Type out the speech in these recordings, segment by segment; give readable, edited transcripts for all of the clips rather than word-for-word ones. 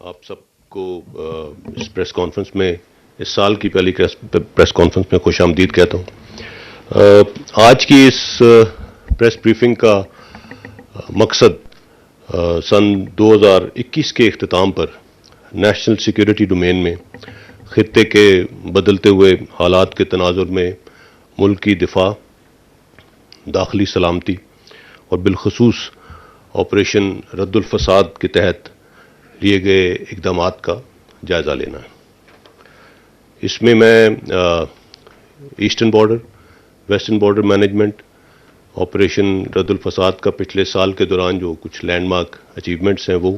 آپ سب کو اس press conference میں اس سال کی پہلی پریس کانفرنس میں خوش آمدید کہتا ہوں. آج کی اس پریس بریفنگ کا مقصد سن 2021 کے اختتام پر نیشنل سیکیورٹی ڈومین میں خطے کے بدلتے ہوئے حالات کے تناظر میں ملک کی دفاع، داخلی سلامتی اور بالخصوص آپریشن رد الفساد کے تحت لیے گئے اقدامات کا جائزہ لینا ہے. اس میں eastern border, western border management, operation رد الفساد کا پچھلے سال کے دوران جو کچھ لینڈ مارک اچیومنٹس ہیں وہ،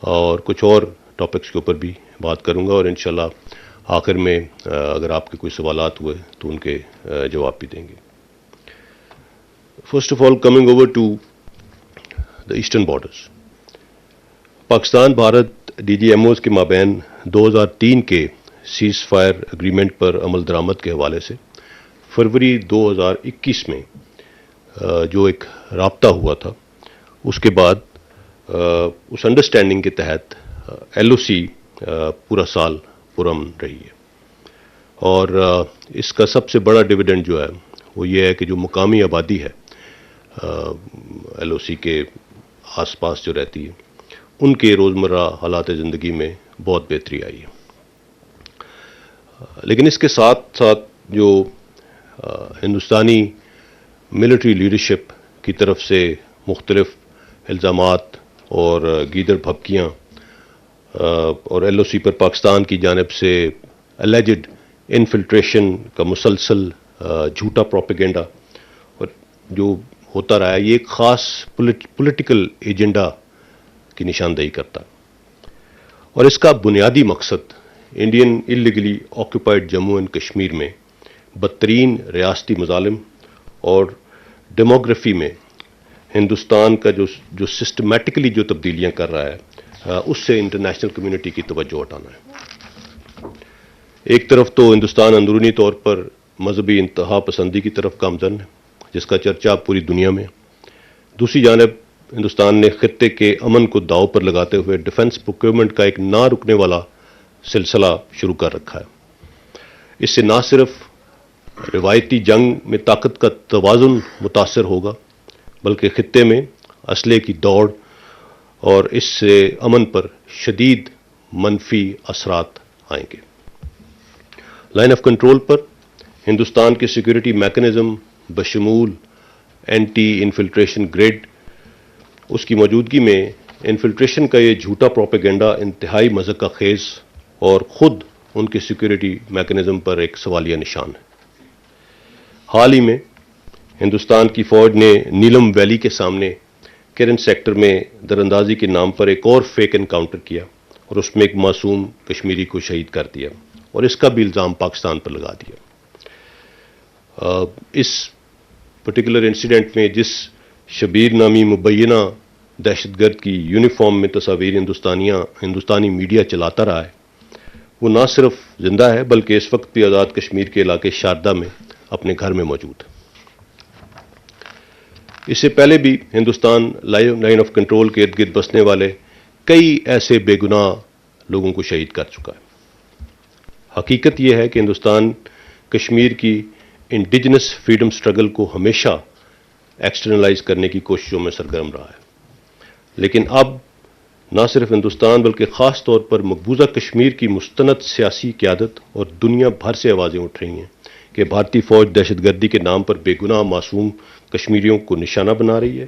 اور کچھ اور ٹاپکس کے اوپر بھی بات کروں گا، اور انشاءاللہ آخر میں اگر آپ کے کوئی سوالات ہوئے تو ان کے جواب بھی دیں گے. First of all coming over to the eastern borders. Pakistan Bharat D G M Os کے مابین 2003 کے سیز فائر اگریمنٹ پر عمل درآمد کے حوالے سے فروری 2021 میں جو ایک رابطہ ہوا تھا، اس کے بعد اس انڈرسٹینڈنگ کے تحت ایل او سی پورا سال پرامن رہی ہے. اور اس کا سب سے بڑا ڈویڈنڈ جو ہے وہ یہ ہے کہ جو مقامی آبادی ہے ایل او سی کے آس پاس جو رہتی ہے، ان کے روزمرہ حالات زندگی میں بہت بہتری آئی ہے. لیکن اس کے ساتھ ساتھ جو ہندوستانی ملٹری لیڈرشپ کی طرف سے مختلف الزامات اور گیدڑ بھبکیاں اور ایل او سی پر پاکستان کی جانب سے الیجڈ انفلٹریشن کا مسلسل جھوٹا پروپیگنڈا اور جو ہوتا رہا ہے، یہ ایک خاص پولیٹیکل ایجنڈا کی نشاندہی کرتا ہے. اور اس کا بنیادی مقصد Indian illegally occupied Jammu and Kashmir میں بدترین ریاستی مظالم اور ڈیموگرافی میں ہندوستان کا جو سسٹمیٹکلی جو تبدیلیاں کر رہا ہے، اس سے انٹرنیشنل کمیونٹی کی توجہ ہٹانا ہے. ایک طرف تو ہندوستان اندرونی طور پر مذہبی انتہا پسندی کی طرف گامزن ہے، جس کا چرچا پوری دنیا میں. دوسری جانب ہندوستان نے خطے کے امن کو داؤ پر لگاتے ہوئے ڈیفنس پروکیورمنٹ کا ایک نہ رکنے والا سلسلہ شروع کر رکھا ہے. اس سے نہ صرف روایتی جنگ میں طاقت کا توازن متاثر ہوگا، بلکہ خطے میں اسلحے کی دوڑ اور اس سے امن پر شدید منفی اثرات آئیں گے. لائن آف کنٹرول پر ہندوستان کے سیکورٹی میکانزم بشمول اینٹی انفلٹریشن گریڈ، اس کی موجودگی میں انفلٹریشن کا یہ جھوٹا پروپیگنڈا انتہائی مذہقہ خیز اور خود ان کے سیکورٹی میکانزم پر ایک سوالیہ نشان ہے. حال ہی میں ہندوستان کی فوج نے نیلم ویلی کے سامنے کرن سیکٹر میں دراندازی کے نام پر ایک اور فیک انکاؤنٹر کیا اور اس میں ایک معصوم کشمیری کو شہید کر دیا، اور اس کا بھی الزام پاکستان پر لگا دیا. اس پرٹیکولر انسیڈنٹ میں جس شبیر نامی مبینہ دہشت گرد کی یونیفارم میں تصاویر ہندوستانی میڈیا چلاتا رہا ہے، وہ نہ صرف زندہ ہے بلکہ اس وقت بھی آزاد کشمیر کے علاقے شاردا میں اپنے گھر میں موجود ہے. اس سے پہلے بھی ہندوستان لائن آف کنٹرول کے ارد گرد بسنے والے کئی ایسے بے گناہ لوگوں کو شہید کر چکا ہے. حقیقت یہ ہے کہ ہندوستان کشمیر کی انڈیجنس فریڈم سٹرگل کو ہمیشہ ایکسٹرنلائز کرنے کی کوششوں میں سرگرم رہا ہے. لیکن اب نہ صرف ہندوستان بلکہ خاص طور پر مقبوضہ کشمیر کی مستند سیاسی قیادت اور دنیا بھر سے آوازیں اٹھ رہی ہیں کہ بھارتی فوج دہشت گردی کے نام پر بے گناہ معصوم کشمیریوں کو نشانہ بنا رہی ہے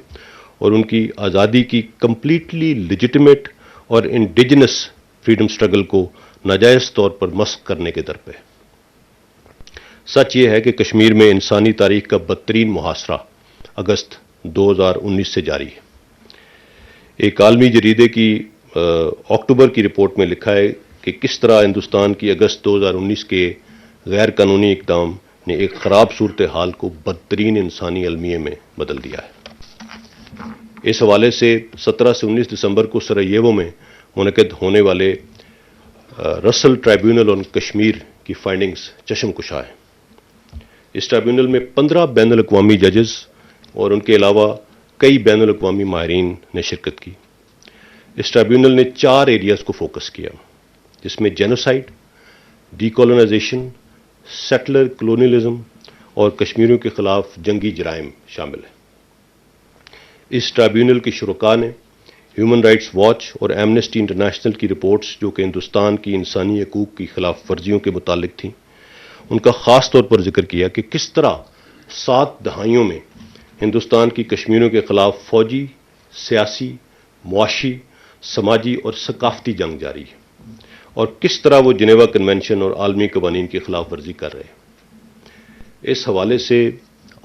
اور ان کی آزادی کی کمپلیٹلی لیجٹمیٹ اور انڈیجنس فریڈم سٹرگل کو ناجائز طور پر مسخ کرنے کے در پہ. سچ یہ ہے کہ کشمیر میں انسانی تاریخ کا بدترین محاصرہ اگست 2019 سے جاری ہے. ایک عالمی جریدے کی اکتوبر کی رپورٹ میں لکھا ہے کہ کس طرح ہندوستان کی اگست 2019 کے غیر قانونی اقدام نے ایک خراب صورتحال کو بدترین انسانی المیے میں بدل دیا ہے. اس حوالے سے 17 سے 19 دسمبر کو سرائیوو میں منعقد ہونے والے رسل ٹرائیبیونل آن کشمیر کی فائنڈنگز چشم کشا ہیں. اس ٹرائیبیونل میں 15 بین الاقوامی ججز اور ان کے علاوہ کئی بین الاقوامی ماہرین نے شرکت کی. اس ٹرائبیونل نے 4 ایریاز کو فوکس کیا، جس میں جینوسائڈ، ڈیکولونائزیشن، سیٹلر کلونیلزم اور کشمیریوں کے خلاف جنگی جرائم شامل ہیں۔ اس ٹرائبیونل کے شرکاء نے ہیومن رائٹس واچ اور ایمنسٹی انٹرنیشنل کی رپورٹس، جو کہ ہندوستان کی انسانی حقوق کی خلاف ورزیوں کے متعلق تھیں، ان کا خاص طور پر ذکر کیا کہ کس طرح 7 دہائیوں میں ہندوستان کی کشمیریوں کے خلاف فوجی، سیاسی، معاشی، سماجی اور ثقافتی جنگ جاری ہے، اور کس طرح وہ جنیوا کنونشن اور عالمی قوانین کی خلاف ورزی کر رہے ہیں۔ اس حوالے سے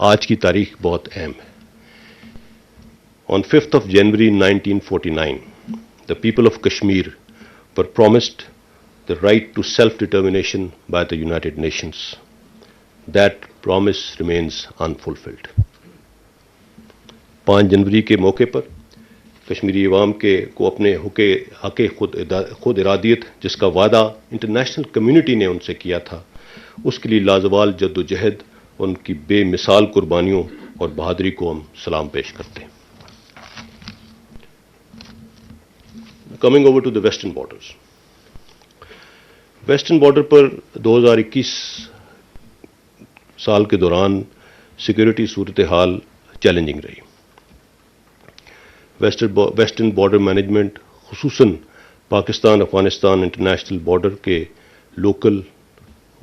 آج کی تاریخ بہت اہم ہے۔ On 5th of January 1949, the people of Kashmir were promised the right to self-determination by the United Nations. That promise remains unfulfilled. 5 جنوری کے موقع پر کشمیری عوام کو اپنے حق خود ارادیت، جس کا وعدہ انٹرنیشنل کمیونٹی نے ان سے کیا تھا، اس کے لیے لازوال جد و جہد اور ان کی بے مثال قربانیوں اور بہادری کو ہم سلام پیش کرتے ہیں۔ Coming over to the western borders. Western border پر 2021 سال کے دوران سیکورٹی صورتحال چیلنجنگ رہی۔ ویسٹرن بارڈر مینجمنٹ، خصوصاً پاکستان افغانستان انٹرنیشنل بارڈر کے لوکل،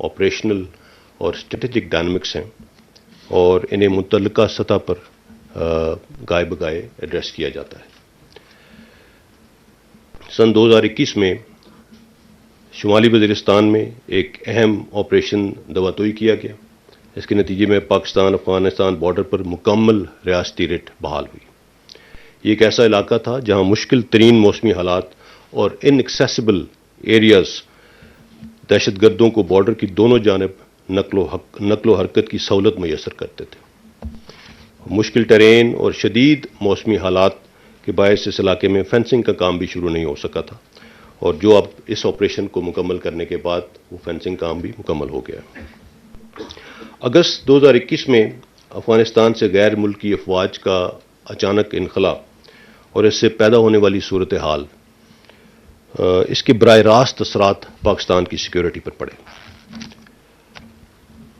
آپریشنل اور اسٹریٹجک ڈائنمکس ہیں، اور انہیں متعلقہ سطح پر گائے بگائے ایڈریس کیا جاتا ہے۔ سن 2021 میں شمالی وزیرستان میں ایک اہم آپریشن دواتوئی کیا گیا۔ اس کے نتیجے میں پاکستان افغانستان بارڈر پر مکمل ریاستی ریٹ بحال ہوئی۔ یہ ایک ایسا علاقہ تھا جہاں مشکل ترین موسمی حالات اور ان ایکسیسیبل ایریاز دہشت گردوں کو بارڈر کی دونوں جانب نقل و حرکت کی سہولت میسر کرتے تھے۔ مشکل ٹرین اور شدید موسمی حالات کے باعث اس علاقے میں فینسنگ کا کام بھی شروع نہیں ہو سکا تھا، اور جو اب اس آپریشن کو مکمل کرنے کے بعد وہ فینسنگ کام بھی مکمل ہو گیا۔ اگست 2021 میں افغانستان سے غیر ملکی افواج کا اچانک انخلا اور اس سے پیدا ہونے والی صورتحال، اس کے براہ راست اثرات پاکستان کی سیکیورٹی پر پڑے۔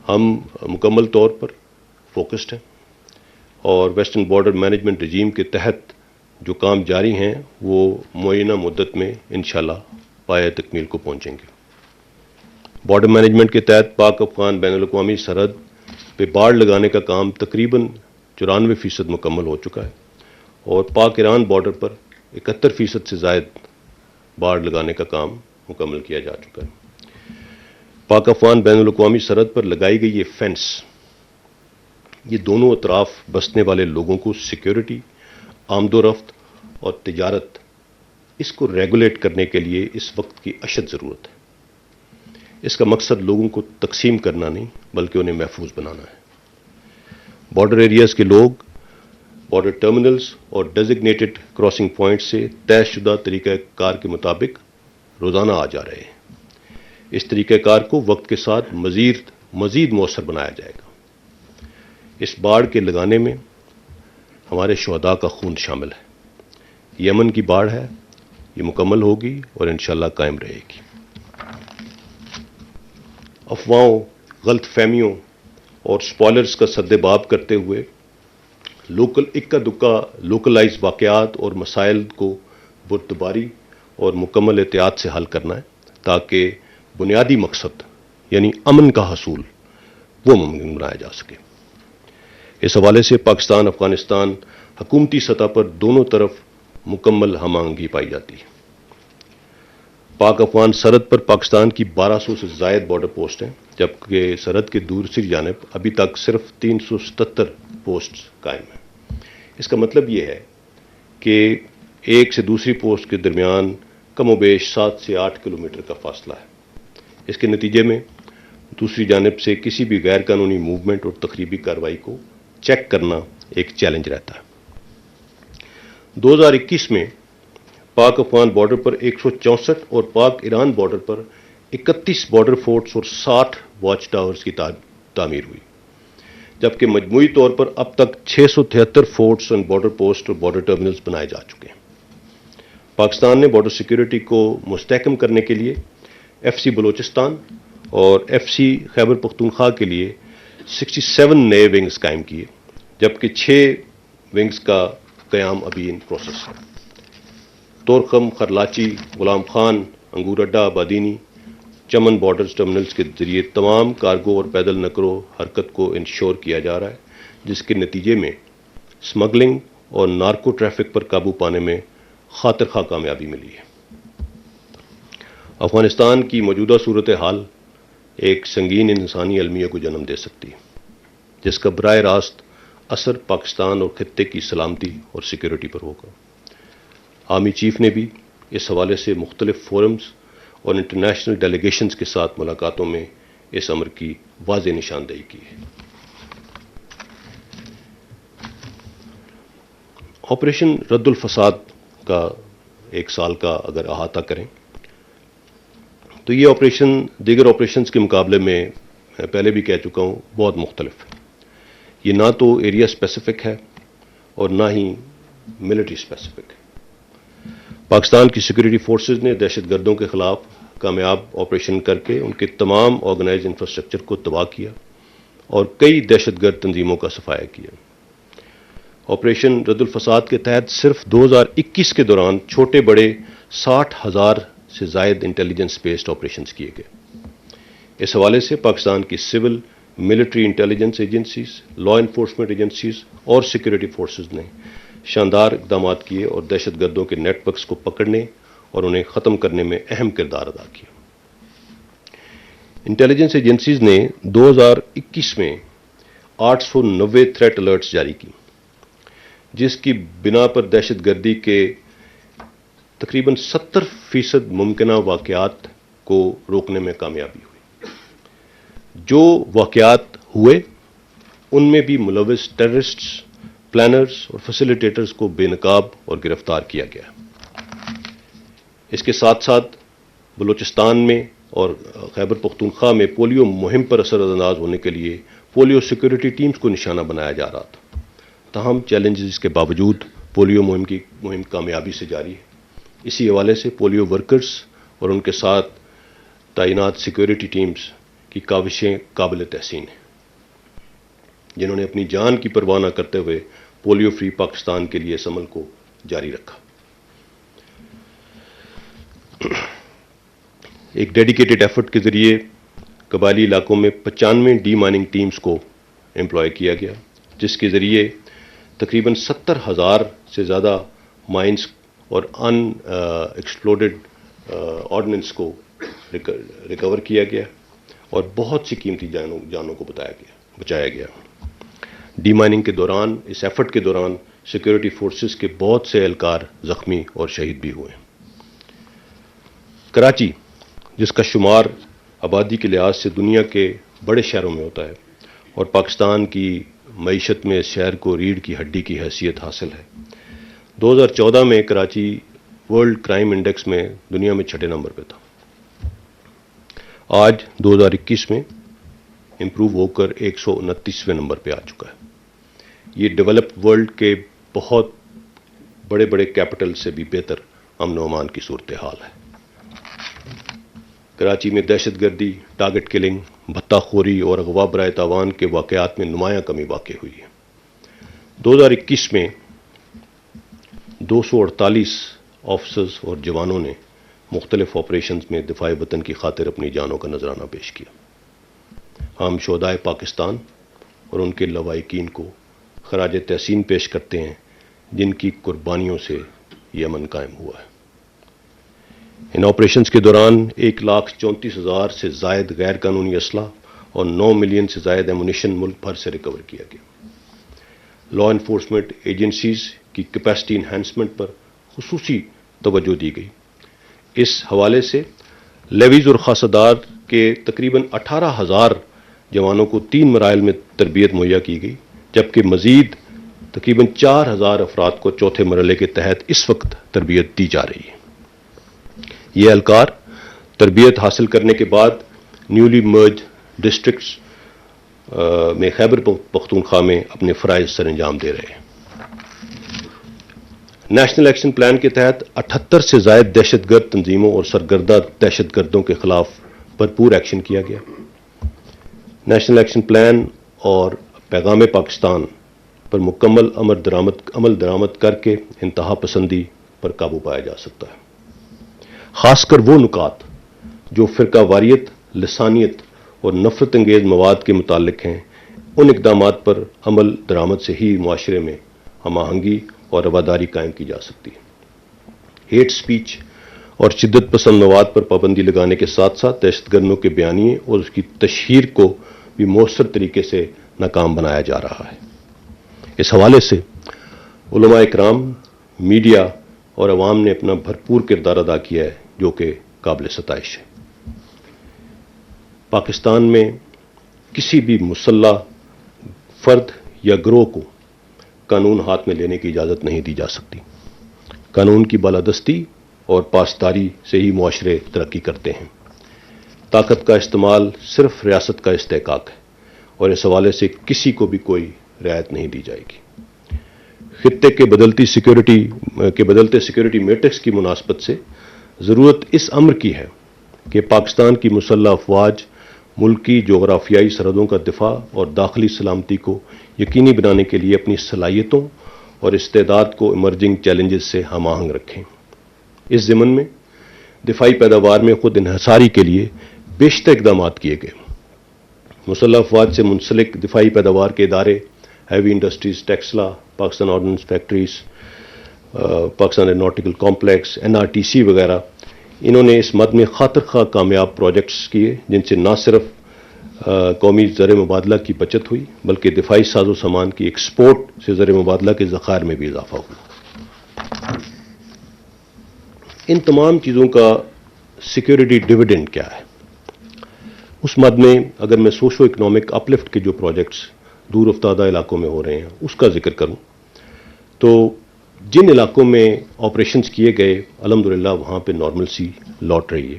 ہم مکمل طور پر فوکسڈ ہیں، اور ویسٹرن بارڈر مینجمنٹ رجیم کے تحت جو کام جاری ہیں وہ معینہ مدت میں انشاءاللہ پایہ تکمیل کو پہنچیں گے۔ بارڈر مینجمنٹ کے تحت پاک افغان بین الاقوامی سرحد پہ باڑ لگانے کا کام تقریباً 94% مکمل ہو چکا ہے، اور پاک ایران بارڈر پر 71% سے زائد باڑ لگانے کا کام مکمل کیا جا چکا ہے۔ پاک افغان بین الاقوامی سرحد پر لگائی گئی یہ فینس، یہ دونوں اطراف بسنے والے لوگوں کو سیکیورٹی، آمد و رفت اور تجارت، اس کو ریگولیٹ کرنے کے لیے اس وقت کی اشد ضرورت ہے۔ اس کا مقصد لوگوں کو تقسیم کرنا نہیں، بلکہ انہیں محفوظ بنانا ہے۔ بارڈر ایریاز کے لوگ بارڈر ٹرمینلز اور ڈیزگنیٹڈ کراسنگ پوائنٹ سے طے شدہ طریقہ کار کے مطابق روزانہ آ جا رہے ہیں۔ اس طریقہ کار کو وقت کے ساتھ مزید مؤثر بنایا جائے گا۔ اس باڑ کے لگانے میں ہمارے شہداء کا خون شامل ہے۔ یہ امن کی باڑ ہے، یہ مکمل ہوگی اور انشاءاللہ قائم رہے گی۔ افواہوں، غلط فہمیوں اور سپوائلرز کا سدباب کرتے ہوئے اکا دکا لوکلائز واقعات اور مسائل کو بردباری اور مکمل احتیاط سے حل کرنا ہے، تاکہ بنیادی مقصد یعنی امن کا حصول وہ ممکن بنایا جا سکے۔ اس حوالے سے پاکستان افغانستان حکومتی سطح پر دونوں طرف مکمل ہم آہنگی پائی جاتی ہے۔ پاک افغان سرحد پر پاکستان کی 1200 سے زائد بارڈر پوسٹ ہیں، جبکہ سرحد کے دوسری جانب ابھی تک صرف 377 پوسٹ قائم ہیں۔ اس کا مطلب یہ ہے کہ ایک سے دوسری پوسٹ کے درمیان کم و بیش 7 سے 8 کلومیٹر کا فاصلہ ہے۔ اس کے نتیجے میں دوسری جانب سے کسی بھی غیر قانونی موومنٹ اور تخریبی کارروائی کو چیک کرنا ایک چیلنج رہتا ہے۔ 2021 میں پاک افغان بارڈر پر 164 اور پاک ایران بارڈر پر 31 بارڈر فورٹس اور 60 واچ ٹاورز کی تعمیر ہوئی، جبکہ مجموعی طور پر اب تک 673 فورٹس اینڈ بارڈر پوسٹ اور بارڈر ٹرمینلز بنائے جا چکے ہیں۔ پاکستان نے بارڈر سیکورٹی کو مستحکم کرنے کے لیے ایف سی بلوچستان اور ایف سی خیبر پختونخوا کے لیے 67 نئے ونگز قائم کیے، جبکہ 6 ونگز کا قیام ابھی ان پروسیس ہے۔ طورخم، خرلاچی، غلام خان، انگور اڈا، بادینی، چمن بارڈرز ٹرمنلز کے ذریعے تمام کارگو اور پیدل نقل و حرکت کو انشور کیا جا رہا ہے، جس کے نتیجے میں سمگلنگ اور نارکو ٹریفک پر قابو پانے میں خاطر خواہ کامیابی ملی ہے۔ افغانستان کی موجودہ صورتحال ایک سنگین انسانی المیہ کو جنم دے سکتی ہے، جس کا براہ راست اثر پاکستان اور خطے کی سلامتی اور سیکورٹی پر ہوگا۔ آرمی چیف نے بھی اس حوالے سے مختلف فورمز اور انٹرنیشنل ڈیلیگیشنز کے ساتھ ملاقاتوں میں اس امر کی واضح نشاندہی کی ہے۔ آپریشن رد الفساد کا 1 سال کا اگر احاطہ کریں تو یہ آپریشن دیگر آپریشنز کے مقابلے میں پہلے بھی کہہ چکا ہوں بہت مختلف ہے۔ یہ نہ تو ایریا اسپیسیفک ہے اور نہ ہی ملٹری اسپیسیفک ہے۔ پاکستان کی سیکورٹی فورسز نے دہشت گردوں کے خلاف کامیاب آپریشن کر کے ان کے تمام آرگنائز انفراسٹرکچر کو تباہ کیا اور کئی دہشت گرد تنظیموں کا صفایا کیا۔ آپریشن رد الفساد کے تحت صرف 2021 کے دوران چھوٹے بڑے 60,000 سے زائد انٹیلیجنس بیسڈ آپریشنز کیے گئے۔ اس حوالے سے پاکستان کی civil, military intelligence agencies, law enforcement agencies اور سیکورٹی فورسز نے شاندار اقدامات کیے اور دہشت گردوں کے نیٹ ورکس کو پکڑنے اور انہیں ختم کرنے میں اہم کردار ادا کیا۔ انٹیلیجنس ایجنسیز نے 2021 میں 890 تھریٹ الرٹس جاری کی، جس کی بنا پر دہشت گردی کے تقریباً 70% ممکنہ واقعات کو روکنے میں کامیابی ہوئی۔ جو واقعات ہوئے ان میں بھی ملوث ٹیررسٹس، پلانرز اور فیسیلیٹیٹرز کو بے نقاب اور گرفتار کیا گیا۔ اس کے ساتھ ساتھ بلوچستان میں اور خیبر پختونخوا میں پولیو مہم پر اثر انداز ہونے کے لیے پولیو سیکورٹی ٹیمز کو نشانہ بنایا جا رہا تھا۔ تاہم چیلنجز کے باوجود پولیو مہم کامیابی سے جاری ہے۔ اسی حوالے سے پولیو ورکرز اور ان کے ساتھ تعینات سیکورٹی ٹیمز کی کاوشیں قابل تحسین ہیں، جنہوں نے اپنی جان کی پرواہ نہ کرتے ہوئے پولیو فری پاکستان کے لیے اس عمل کو جاری رکھا۔ ایک ڈیڈیکیٹڈ ایفرٹ کے ذریعے قبائلی علاقوں میں 95 ڈی مائننگ ٹیمز کو امپلائی کیا گیا، جس کے ذریعے تقریباً 70,000 سے زیادہ مائنز اور ان ایکسپلوڈڈ آرڈننس کو ریکور کیا گیا اور بہت سی قیمتی جانوں کو بچایا گیا۔ ڈی مائننگ کے دوران، اس ایفرٹ کے دوران سیکورٹی فورسز کے بہت سے اہلکار زخمی اور شہید بھی ہوئے۔ کراچی، جس کا شمار آبادی کے لحاظ سے دنیا کے بڑے شہروں میں ہوتا ہے اور پاکستان کی معیشت میں اس شہر کو ریڑھ کی ہڈی کی حیثیت حاصل ہے، 2014 میں کراچی ورلڈ کرائم انڈیکس میں دنیا میں 6 نمبر پہ تھا۔ آج 2021 میں امپروو ہو کر 129ویں نمبر پہ آ چکا ہے۔ یہ ڈیولپڈ ورلڈ کے بہت بڑے بڑے کیپٹل سے بھی بہتر امن و امان کی صورتحال ہے۔ کراچی میں دہشت گردی، ٹارگٹ کلنگ، بھتہ خوری اور اغوا برائے تاوان کے واقعات میں نمایاں کمی واقع ہوئی ہے۔ 2021 میں 248 آفیسرز اور جوانوں نے مختلف آپریشنز میں دفاع وطن کی خاطر اپنی جانوں کا نذرانہ پیش کیا۔ ہم شہدائے پاکستان اور ان کے لواحقین کو خراج تحسین پیش کرتے ہیں، جن کی قربانیوں سے یہ امن قائم ہوا ہے۔ ان آپریشنز کے دوران 1,34,000 سے زائد غیر قانونی اسلحہ اور 9 ملین سے زائد ایمونیشن ملک بھر سے ریکور کیا گیا۔ لا انفورسمنٹ ایجنسیز کی کیپیسٹی انہینسمنٹ پر خصوصی توجہ دی گئی۔ اس حوالے سے لیویز اور خاصہ دار کے تقریباً 18,000 جوانوں کو 3 مراحل میں تربیت مہیا کی گئی، جبکہ مزید تقریباً 4,000 افراد کو چوتھے مرحلے کے تحت اس وقت تربیت دی جا رہی ہے۔ یہ اہلکار تربیت حاصل کرنے کے بعد نیولی مرج ڈسٹرکٹس میں خیبر پختونخوا میں اپنے فرائض سر انجام دے رہے ہیں۔ نیشنل ایکشن پلان کے تحت 78 سے زائد دہشت گرد تنظیموں اور سرگردہ دہشت گردوں کے خلاف بھرپور ایکشن کیا گیا۔ نیشنل ایکشن پلان اور پیغام پاکستان پر مکمل عمل درآمد کر کے انتہا پسندی پر قابو پایا جا سکتا ہے۔ خاص کر وہ نکات جو فرقہ واریت، لسانیت اور نفرت انگیز مواد کے متعلق ہیں، ان اقدامات پر عمل درآمد سے ہی معاشرے میں ہم آہنگی اور رواداری قائم کی جا سکتی ہے۔ ہیٹ سپیچ اور شدت پسند مواد پر پابندی لگانے کے ساتھ ساتھ دہشت گردوں کے بیانیے اور اس کی تشہیر کو بھی مؤثر طریقے سے ناکام بنایا جا رہا ہے۔ اس حوالے سے علماء اکرام، میڈیا اور عوام نے اپنا بھرپور کردار ادا کیا ہے، جو کہ قابل ستائش ہے۔ پاکستان میں کسی بھی مسلح فرد یا گروہ کو قانون ہاتھ میں لینے کی اجازت نہیں دی جا سکتی۔ قانون کی بالادستی اور پاسداری سے ہی معاشرے ترقی کرتے ہیں۔ طاقت کا استعمال صرف ریاست کا استحقاق ہے اور اس حوالے سے کسی کو بھی کوئی رعایت نہیں دی جائے گی۔ خطے کے بدلتے سیکیورٹی میٹرکس کی مناسبت سے ضرورت اس امر کی ہے کہ پاکستان کی مسلح افواج ملک کی جغرافیائی سرحدوں کا دفاع اور داخلی سلامتی کو یقینی بنانے کے لیے اپنی صلاحیتوں اور استعداد کو ایمرجنگ چیلنجز سے ہم آہنگ رکھیں۔ اس ضمن میں دفاعی پیداوار میں خود انحصاری کے لیے بیشتر اقدامات کیے گئے۔ مسلح افواج سے منسلک دفاعی پیداوار کے ادارے، heavy industries, Taxila, Pakistan ordnance factories, Pakistan aeronautical complex, NRTC وغیرہ، انہوں نے اس مد میں خاطر خواہ کامیاب پروجیکٹس کیے جن سے نہ صرف قومی زر مبادلہ کی بچت ہوئی بلکہ دفاعی ساز و سامان کی ایکسپورٹ سے زر مبادلہ کے ذخائر میں بھی اضافہ ہوا۔ ان تمام چیزوں کا سیکیورٹی ڈویڈنڈ کیا ہے؟ اس مد میں اگر میں سوشو اکنامک اپلفٹ کے جو پروجیکٹس دور افتادہ علاقوں میں ہو رہے ہیں اس کا ذکر کروں تو جن علاقوں میں آپریشنز کیے گئے الحمدللہ وہاں پہ نارملسی لوٹ رہی ہے۔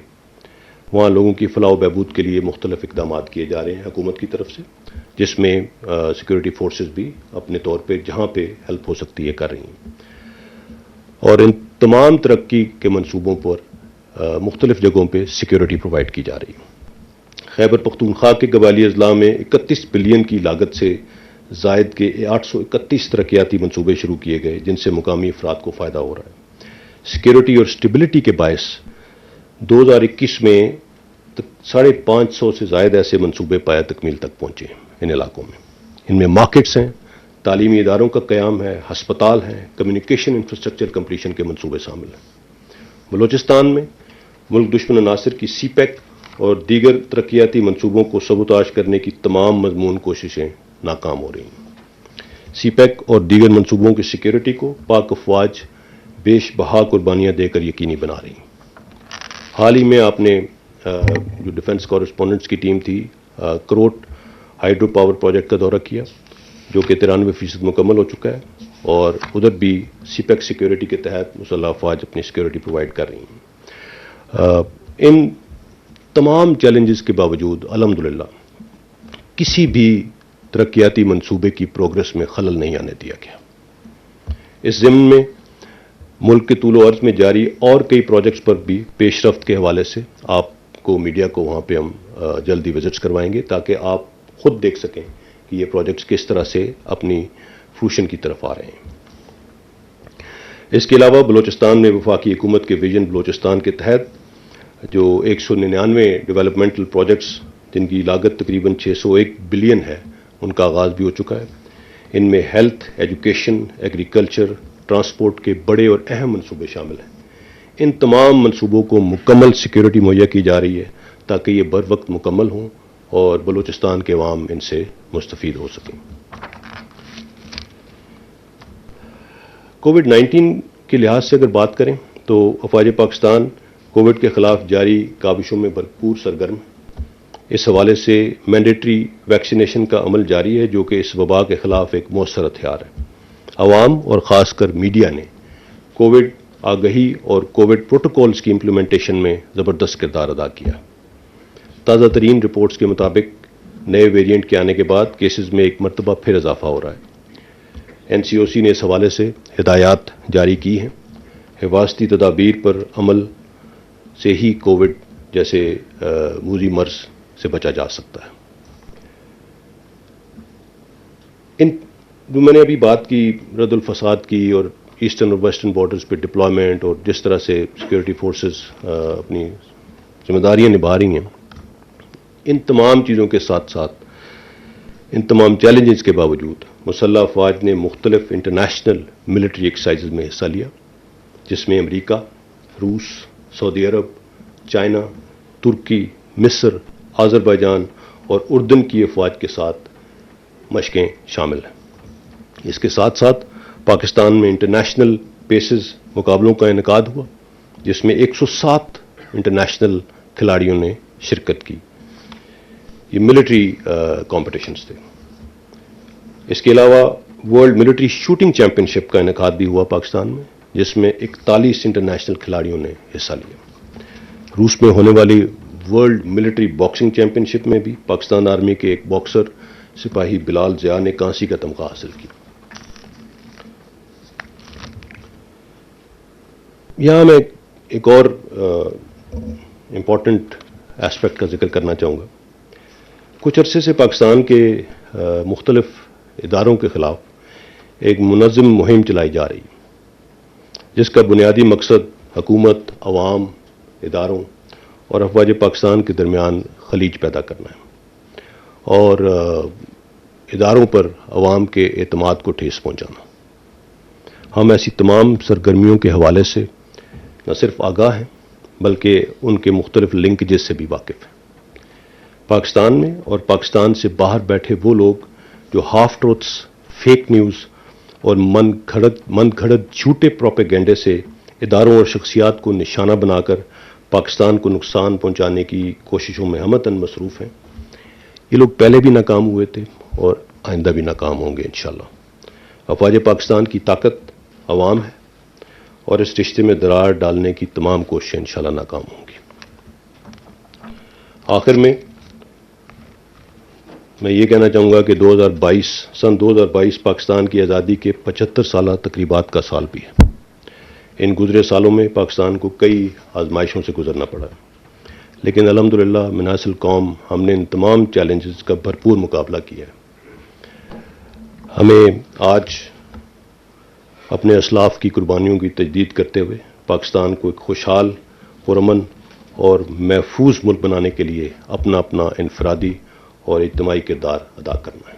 وہاں لوگوں کی فلاح و بہبود کے لیے مختلف اقدامات کیے جا رہے ہیں حکومت کی طرف سے، جس میں سیکیورٹی فورسز بھی اپنے طور پہ جہاں پہ ہیلپ ہو سکتی ہے کر رہی ہیں، اور ان تمام ترقی کے منصوبوں پر مختلف جگہوں پہ سیکیورٹی پرووائڈ کی جا رہی ہے۔ خیبر پختونخوا کے قبائلی اضلاع میں 31 بلین کی لاگت سے زائد کے 831 ترقیاتی منصوبے شروع کیے گئے جن سے مقامی افراد کو فائدہ ہو رہا ہے۔ سیکیورٹی اور سٹیبلٹی کے باعث 2021 میں 550 سے زائد ایسے منصوبے پایہ تکمیل تک پہنچے ہیں ان علاقوں میں۔ ان میں مارکیٹس ہیں، تعلیمی اداروں کا قیام ہے، ہسپتال ہیں، کمیونیکیشن انفراسٹرکچر کمپلیشن کے منصوبے شامل ہیں۔ بلوچستان میں ملک دشمن عناصر کی CPEC اور دیگر ترقیاتی منصوبوں کو سبوتاژ کرنے کی تمام مضمون کوششیں ناکام ہو رہی ہیں۔ CPEC اور دیگر منصوبوں کی سیکیورٹی کو پاک افواج بیش بہا قربانیاں دے کر یقینی بنا رہی ہیں۔ حال ہی میں آپ نے جو ڈیفنس کورسپونڈنٹس کی ٹیم تھی کروٹ ہائیڈرو پاور پروجیکٹ کا دورہ کیا جو کہ 93% مکمل ہو چکا ہے، اور ادھر بھی CPEC سیکیورٹی کے تحت مسلح افواج اپنی سیکیورٹی پرووائڈ کر رہی ہیں۔ ان تمام چیلنجز کے باوجود الحمدللہ کسی بھی ترقیاتی منصوبے کی پروگرس میں خلل نہیں آنے دیا گیا۔ اس ضمن میں ملک کے طول و عرض میں جاری اور کئی پروجیکٹس پر بھی پیش رفت کے حوالے سے آپ کو میڈیا کو وہاں پہ ہم جلدی وزٹس کروائیں گے تاکہ آپ خود دیکھ سکیں کہ یہ پروجیکٹس کس طرح سے اپنی فروشن کی طرف آ رہے ہیں۔ اس کے علاوہ بلوچستان میں وفاقی حکومت کے ویژن بلوچستان کے تحت جو 199 ڈیولپمنٹل پروجیکٹس جن کی لاگت تقریباً 601 بلین ہے ان کا آغاز بھی ہو چکا ہے۔ ان میں ہیلتھ، ایجوکیشن، ایگریکلچر، ٹرانسپورٹ کے بڑے اور اہم منصوبے شامل ہیں۔ ان تمام منصوبوں کو مکمل سیکیورٹی مہیا کی جا رہی ہے تاکہ یہ بر وقت مکمل ہوں اور بلوچستان کے عوام ان سے مستفید ہو سکیں۔ کووڈ-19 کے لحاظ سے اگر بات کریں تو افواج پاکستان کووڈ کے خلاف جاری کاوشوں میں بھرپور سرگرم۔ اس حوالے سے مینڈیٹری ویکسینیشن کا عمل جاری ہے جو کہ اس وبا کے خلاف ایک مؤثر ہتھیار ہے۔ عوام اور خاص کر میڈیا نے کووڈ آگہی اور کووڈ پروٹوکولز کی امپلیمنٹیشن میں زبردست کردار ادا کیا۔ تازہ ترین رپورٹس کے مطابق نئے ویریئنٹ کے آنے کے بعد کیسز میں ایک مرتبہ پھر اضافہ ہو رہا ہے۔ NCOC نے اس حوالے سے ہدایات جاری کی ہیں. حفاظتی تدابیر پر عمل سے ہی کووڈ جیسے موذی مرض سے بچا جا سکتا ہے. جو میں نے ابھی بات کی رد الفساد کی اور ایسٹرن اور ویسٹرن بارڈرز پہ ڈپلائمنٹ اور جس طرح سے سیکورٹی فورسز اپنی ذمہ داریاں نبھا رہی ہیں، ان تمام چیزوں کے ساتھ ساتھ ان تمام چیلنجز کے باوجود مسلح افواج نے مختلف انٹرنیشنل ملٹری ایکسرسائزز میں حصہ لیا، جس میں امریکہ، روس، سعودی عرب، چائنا، ترکی، مصر، آذربائیجان اور اردن کی افواج کے ساتھ مشقیں شامل ہیں. اس کے ساتھ ساتھ پاکستان میں انٹرنیشنل پیسز مقابلوں کا انعقاد ہوا، جس میں 107 انٹرنیشنل کھلاڑیوں نے شرکت کی. یہ ملٹری کمپٹیشنز تھے. اس کے علاوہ ورلڈ ملٹری شوٹنگ چیمپئن شپ کا انعقاد بھی ہوا پاکستان میں، جس میں 41 انٹرنیشنل کھلاڑیوں نے حصہ لیا. روس میں ہونے والی ورلڈ ملٹری باکسنگ چیمپئن شپ میں بھی پاکستان آرمی کے ایک باکسر سپاہی بلال ضیاء نے کانسی کا تمغہ حاصل کیا. یہاں میں ایک اور امپورٹنٹ ایسپیکٹ کا ذکر کرنا چاہوں گا. کچھ عرصے سے پاکستان کے مختلف اداروں کے خلاف ایک منظم مہم چلائی جا رہی ہے، جس کا بنیادی مقصد حکومت، عوام، اداروں اور افواج پاکستان کے درمیان خلیج پیدا کرنا ہے اور اداروں پر عوام کے اعتماد کو ٹھیس پہنچانا. ہم ایسی تمام سرگرمیوں کے حوالے سے نہ صرف آگاہ ہیں بلکہ ان کے مختلف لنکیجز سے بھی واقف ہیں. پاکستان میں اور پاکستان سے باہر بیٹھے وہ لوگ جو ہاف ٹروتس، فیک نیوز اور من گھڑت جھوٹے پروپیگنڈے سے اداروں اور شخصیات کو نشانہ بنا کر پاکستان کو نقصان پہنچانے کی کوششوں میں ہمتاً مصروف ہیں. یہ لوگ پہلے بھی ناکام ہوئے تھے اور آئندہ بھی ناکام ہوں گے انشاءاللہ. افواج پاکستان کی طاقت عوام ہے اور اس رشتے میں درار ڈالنے کی تمام کوششیں انشاءاللہ ناکام ہوں گی. آخر میں یہ کہنا چاہوں گا کہ سن 2022 پاکستان کی آزادی کے 75 سالہ تقریبات کا سال بھی ہے. ان گزرے سالوں میں پاکستان کو کئی آزمائشوں سے گزرنا پڑا، لیکن الحمدللہ منحص القوم ہم نے ان تمام چیلنجز کا بھرپور مقابلہ کیا ہے. ہمیں آج اپنے اسلاف کی قربانیوں کی تجدید کرتے ہوئے پاکستان کو ایک خوشحال، پرامن اور محفوظ ملک بنانے کے لیے اپنا انفرادی اور اجتماعی کردار ادا کرنا ہے.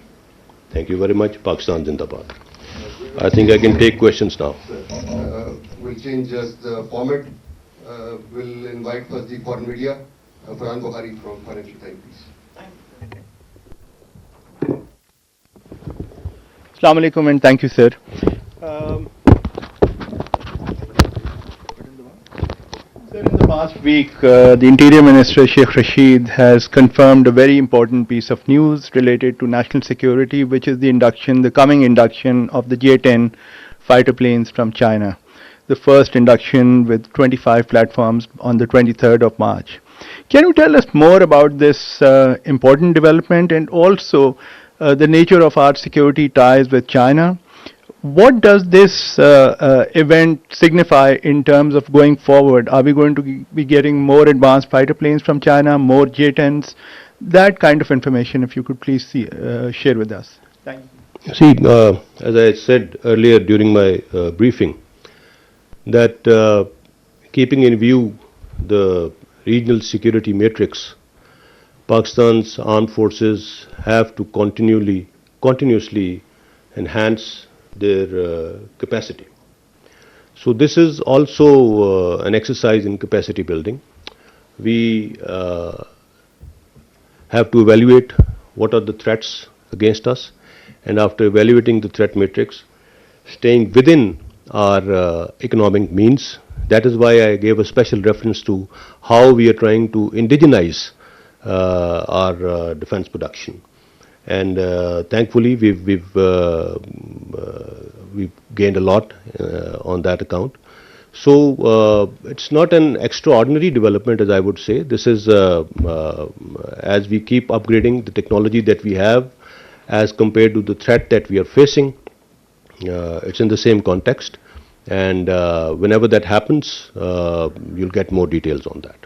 تھینک یو ویری مچ. پاکستان زندہ باد. I think I can take questions now. We'll change just the format. We'll invite first the foreign media. Farhan Bukhari from Financial Times, please. Assalamu alaikum and thank you, sir. Sir, in the past week, the Interior Minister Sheikh Rashid has confirmed a very important piece of news related to national security, which is the coming induction of the J-10 fighter planes from China. The first induction with 25 platforms on the 23rd of March. Can you tell us more about this important development and also the nature of our security ties with China? What does this event signify in terms of going forward? Are we going to be getting more advanced fighter planes from China, more J-10s? That kind of information, if you could please share with us. Thank you. See, as I said earlier during my briefing, that keeping in view the regional security matrix, Pakistan's armed forces have to continuously enhance their capacity. So this is also an exercise in capacity building. We have to evaluate what are the threats against us, and after evaluating the threat matrix, staying within our economic means. That is why I gave a special reference to how we are trying to indigenize our defense production. And thankfully we've gained a lot on that account. So it's not an extraordinary development, as I would say. This is as we keep upgrading the technology that we have as compared to the threat that we are facing, it's in the same context, and whenever that happens, you'll get more details on that.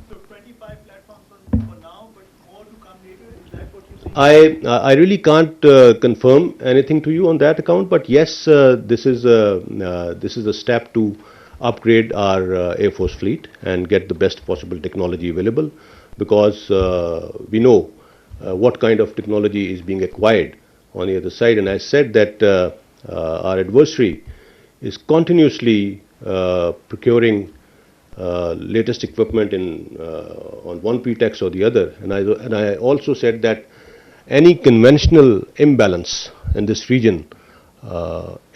So 25 platforms for now, but more to come later. Is that what you're saying? I really can't confirm anything to you on that account, but yes, this is a step to upgrade our Air Force fleet and get the best possible technology available, because we know what kind of technology is being acquired on the other side. And I said that our adversary is continuously procuring latest equipment on one pretext or the other. And I also said that any conventional imbalance in this region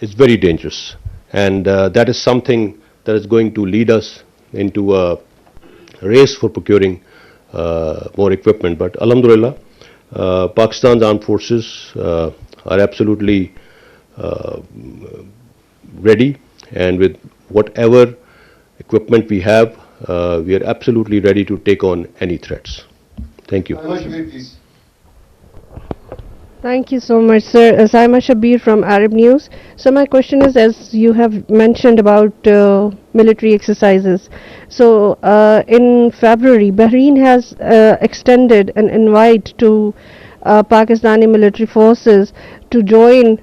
is very dangerous, and that is something that is going to lead us into a race for procuring more equipment. But alhamdulillah, Pakistan's armed forces are absolutely ready, and with whatever equipment we have, we are absolutely ready to take on any threats. Thank you. Saima Shabir, please. Thank you so much, sir. Saima Shabir from Arab News. So my question is, as you have mentioned about military exercises, so in February, Bahrain has extended an invite to Pakistani military forces to join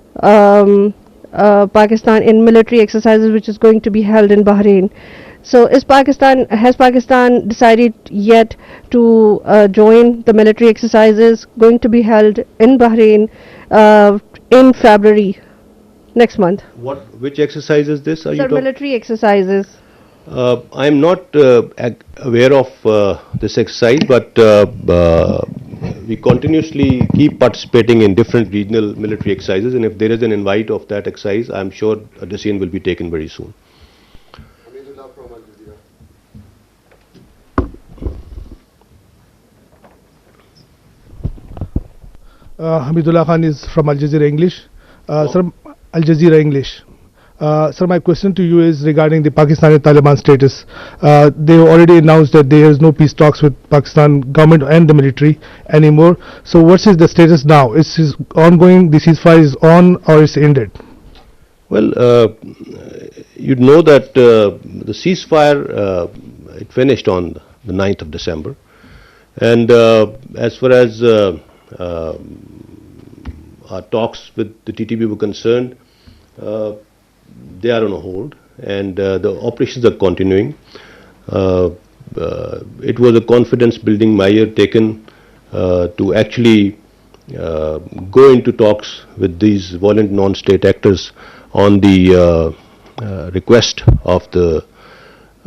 Pakistan in military exercises, which is going to be held in Bahrain. So has Pakistan decided yet to join the military exercises going to be held in Bahrain in February next month? Which exercise is this? Are you Sir, talking? military exercises. I am not aware of this exercise, but we continuously keep participating in different regional military exercises, and if there is an invite of that exercise, I am sure a decision will be taken very soon. Hamidullah from Al Jazeera. Hamidullah Khan is from Al Jazeera English. Sir, Al Jazeera English. Sir, my question to you is regarding the Pakistani Taliban status. They already announced that there is no peace talks with Pakistan government and the military anymore. So what is the status now? Is it ongoing, the ceasefire is on, or is ended? Well, you know that the ceasefire, it finished on the 9th of December. And as far as our talks with the TTP were concerned, they are on a hold, and the operations are continuing. It was a confidence building measure taken to actually go into talks with these violent non-state actors on the request of the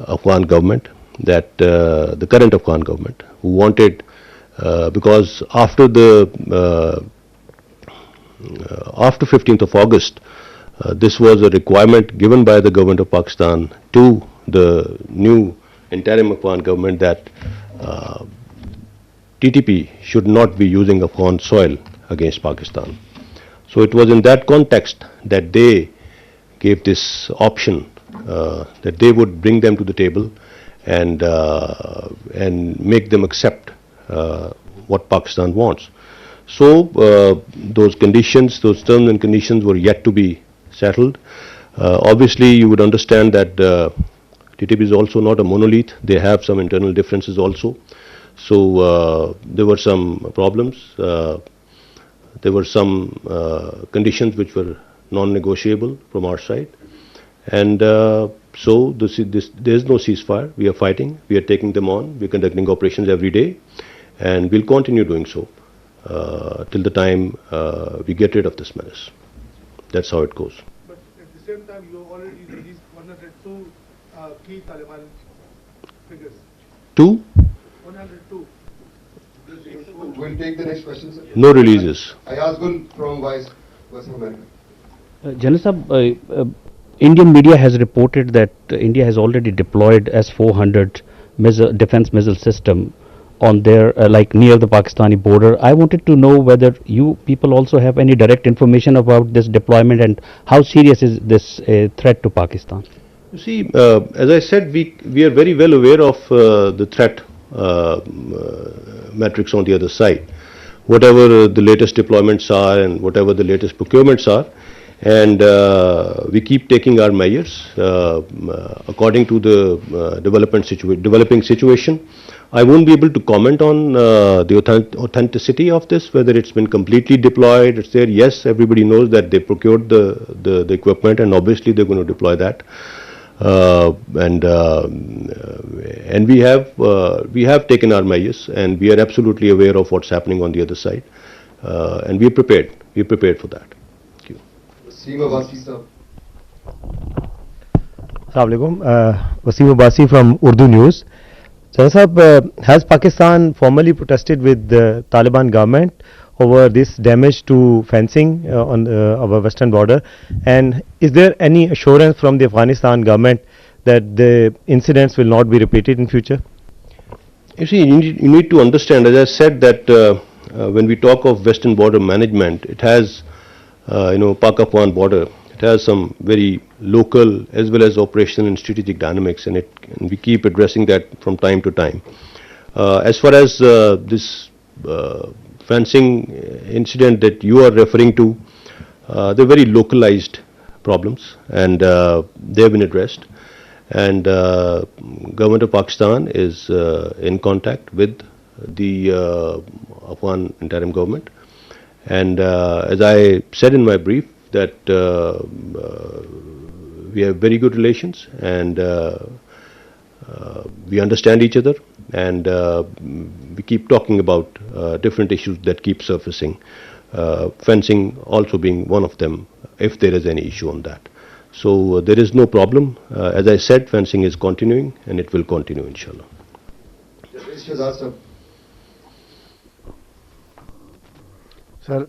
Afghan government, that the current Afghan government, who wanted, because after 15th of August, this was a requirement given by the government of Pakistan to the new interim Afghan government that TTP should not be using Afghan soil against Pakistan. So it was in that context that they gave this option, that they would bring them to the table and make them accept what Pakistan wants. So those conditions, those terms and conditions were yet to be settled. Obviously, you would understand that TTP is also not a monolith. They have some internal differences also. So there were some problems. There were some conditions which were non-negotiable from our side. And so there is no ceasefire. We are fighting. We are taking them on. We are conducting operations every day. And we'll continue doing so till the time we get rid of this menace. That's how it goes. But at the same time, you already released 102 key Taliban figures. 102. We'll take the next question, sir. No releases. Ayaz Gul from Voice of America. General Sahab, Indian media has reported that India has already deployed S-400 defense missile system on their like near the Pakistani border. I wanted to know whether you people also have any direct information about this deployment and how serious is this threat to Pakistan? You see, as I said, we are very well aware of the threat metrics on the other side. Whatever the latest deployments are and whatever the latest procurements are, and we keep taking our measures according to the developing situation. I won't be able to comment on the authenticity of this, whether it's been completely deployed. It's there. Yes, everybody knows that they procured the equipment, and obviously they're going to deploy that. And we have taken our measures, and we are absolutely aware of what's happening on the other side, and we're prepared. We're prepared for that. Thank you. Wasim Abbasi sir. Assalamu alaikum. Wasim Abbasi from Urdu News. Sir, has Pakistan formally protested with the Taliban government over this damage to fencing on our western border? And is there any assurance from the Afghanistan government that the incidents will not be repeated in future? You see, you need to understand, as I said, that when we talk of western border management, it has, Pak-Afghan border, it has some very local as well as operational and strategic dynamics, and we keep addressing that from time to time. As far as this fencing incident that you are referring to, they're very localized problems, and they have been addressed. And Government of Pakistan is in contact with the Afghan interim government. And as I said in my brief, that we have very good relations, and we understand each other, and we keep talking about different issues that keep surfacing, fencing also being one of them, if there is any issue on that. So there is no problem. As I said, fencing is continuing, and it will continue, inshallah. Shahzad sir. Sir,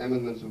Ahmed Mansoor.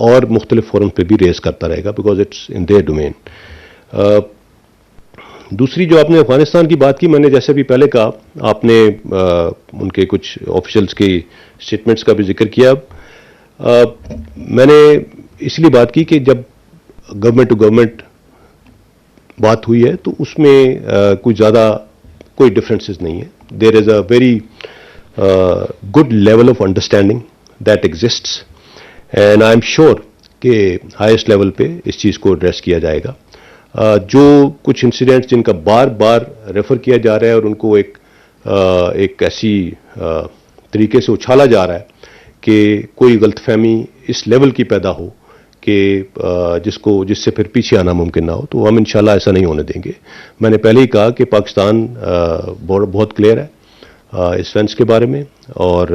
اور مختلف forum پہ بھی raise کرتا رہے گا because it's in their domain. دوسری جو آپ نے افغانستان کی بات کی, میں نے جیسے بھی پہلے کہا, آپ نے ان کے کچھ آفیشلز کی اسٹیٹمنٹس کا بھی ذکر کیا. میں نے اس لیے بات کی کہ جب گورنمنٹ ٹو گورنمنٹ بات ہوئی ہے تو اس میں کوئی زیادہ کوئی ڈفرینسز نہیں ہے. There is a very good level of understanding that exists and I am sure کہ ہائیسٹ لیول پہ اس چیز کو ایڈریس کیا جائے گا. جو کچھ انسیڈنٹس جن کا بار بار ریفر کیا جا رہا ہے اور ان کو ایک ایسی طریقے سے اچھالا جا رہا ہے کہ کوئی غلط فہمی اس لیول کی پیدا ہو کہ جس سے پھر پیچھے آنا ممکن نہ ہو, تو ہم انشاءاللہ ایسا نہیں ہونے دیں گے. میں نے پہلے ہی کہا کہ پاکستان بہت کلیئر ہے اس فینس کے بارے میں اور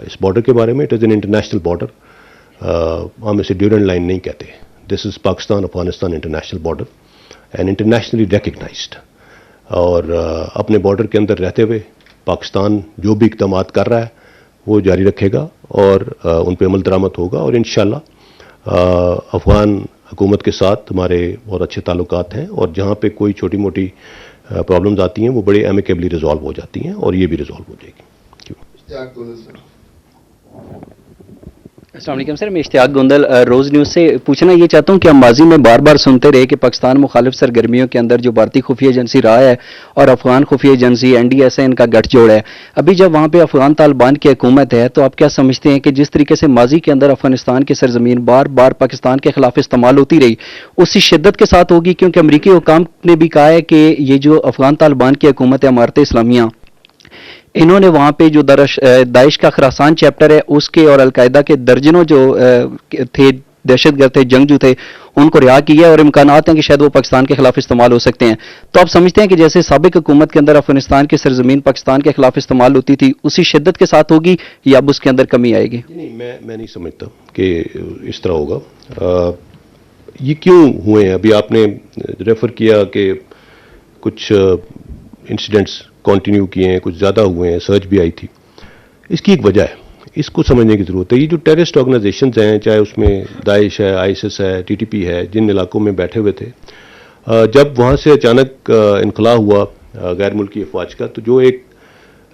اس بارڈر کے بارے میں. It is an international border, ہم اسے ڈیورنٹ لائن نہیں کہتے. This is Pakistan Afghanistan international border and internationally recognized. اور اپنے بارڈر کے اندر رہتے ہوئے پاکستان جو بھی اقدامات کر رہا ہے وہ جاری رکھے گا اور ان پہ عمل درآمد ہوگا, اور انشاءاللہ افغان حکومت کے ساتھ ہمارے بہت اچھے تعلقات ہیں, اور جہاں پہ کوئی چھوٹی موٹی پرابلمز آتی ہیں وہ بڑے ایمیکیبلی ریزالو ہو جاتی ہیں, اور یہ بھی ریزالو ہو جائے گی. السلام علیکم سر, میں اشتیاق گوندل روز نیوز سے پوچھنا یہ چاہتا ہوں کہ ہم ماضی میں بار بار سنتے رہے کہ پاکستان مخالف سرگرمیوں کے اندر جو بھارتی خفیہ ایجنسی رہا ہے اور افغان خفیہ ایجنسی NDS ہے, ان کا گٹھ جوڑ ہے. ابھی جب وہاں پہ افغان طالبان کی حکومت ہے تو آپ کیا سمجھتے ہیں کہ جس طریقے سے ماضی کے اندر افغانستان کی سرزمین بار بار پاکستان کے خلاف استعمال ہوتی رہی, اسی شدت کے ساتھ ہوگی؟ کیونکہ امریکی حکام نے بھی کہا ہے کہ یہ جو افغان طالبان کی حکومت ہے امارت اسلامیہ, انہوں نے وہاں پہ جو داعش کا خراسان چیپٹر ہے اس کے اور القاعدہ کے درجنوں جو تھے دہشت گرد تھے, جنگجو تھے, ان کو رہا کیا ہے, اور امکانات ہیں کہ شاید وہ پاکستان کے خلاف استعمال ہو سکتے ہیں. تو آپ سمجھتے ہیں کہ جیسے سابق حکومت کے اندر افغانستان کی سرزمین پاکستان کے خلاف استعمال ہوتی تھی اسی شدت کے ساتھ ہوگی یا اب اس کے اندر کمی آئے گی؟ نہیں, میں نہیں سمجھتا کہ اس طرح ہوگا. یہ کیوں ہوئے ہیں؟ ابھی آپ نے ریفر کیا کہ کچھ انسیڈنٹس کنٹینیو کیے ہیں, کچھ زیادہ ہوئے ہیں, سرچ بھی آئی تھی. اس کی ایک وجہ ہے, اس کو سمجھنے کی ضرورت ہے. یہ جو ٹیررسٹ آرگنائزیشنز ہیں, چاہے اس میں داعش ہے, ISIS ہے, TTP ہے, جن علاقوں میں بیٹھے ہوئے تھے, جب وہاں سے اچانک انخلا ہوا غیر ملکی افواج کا, تو جو ایک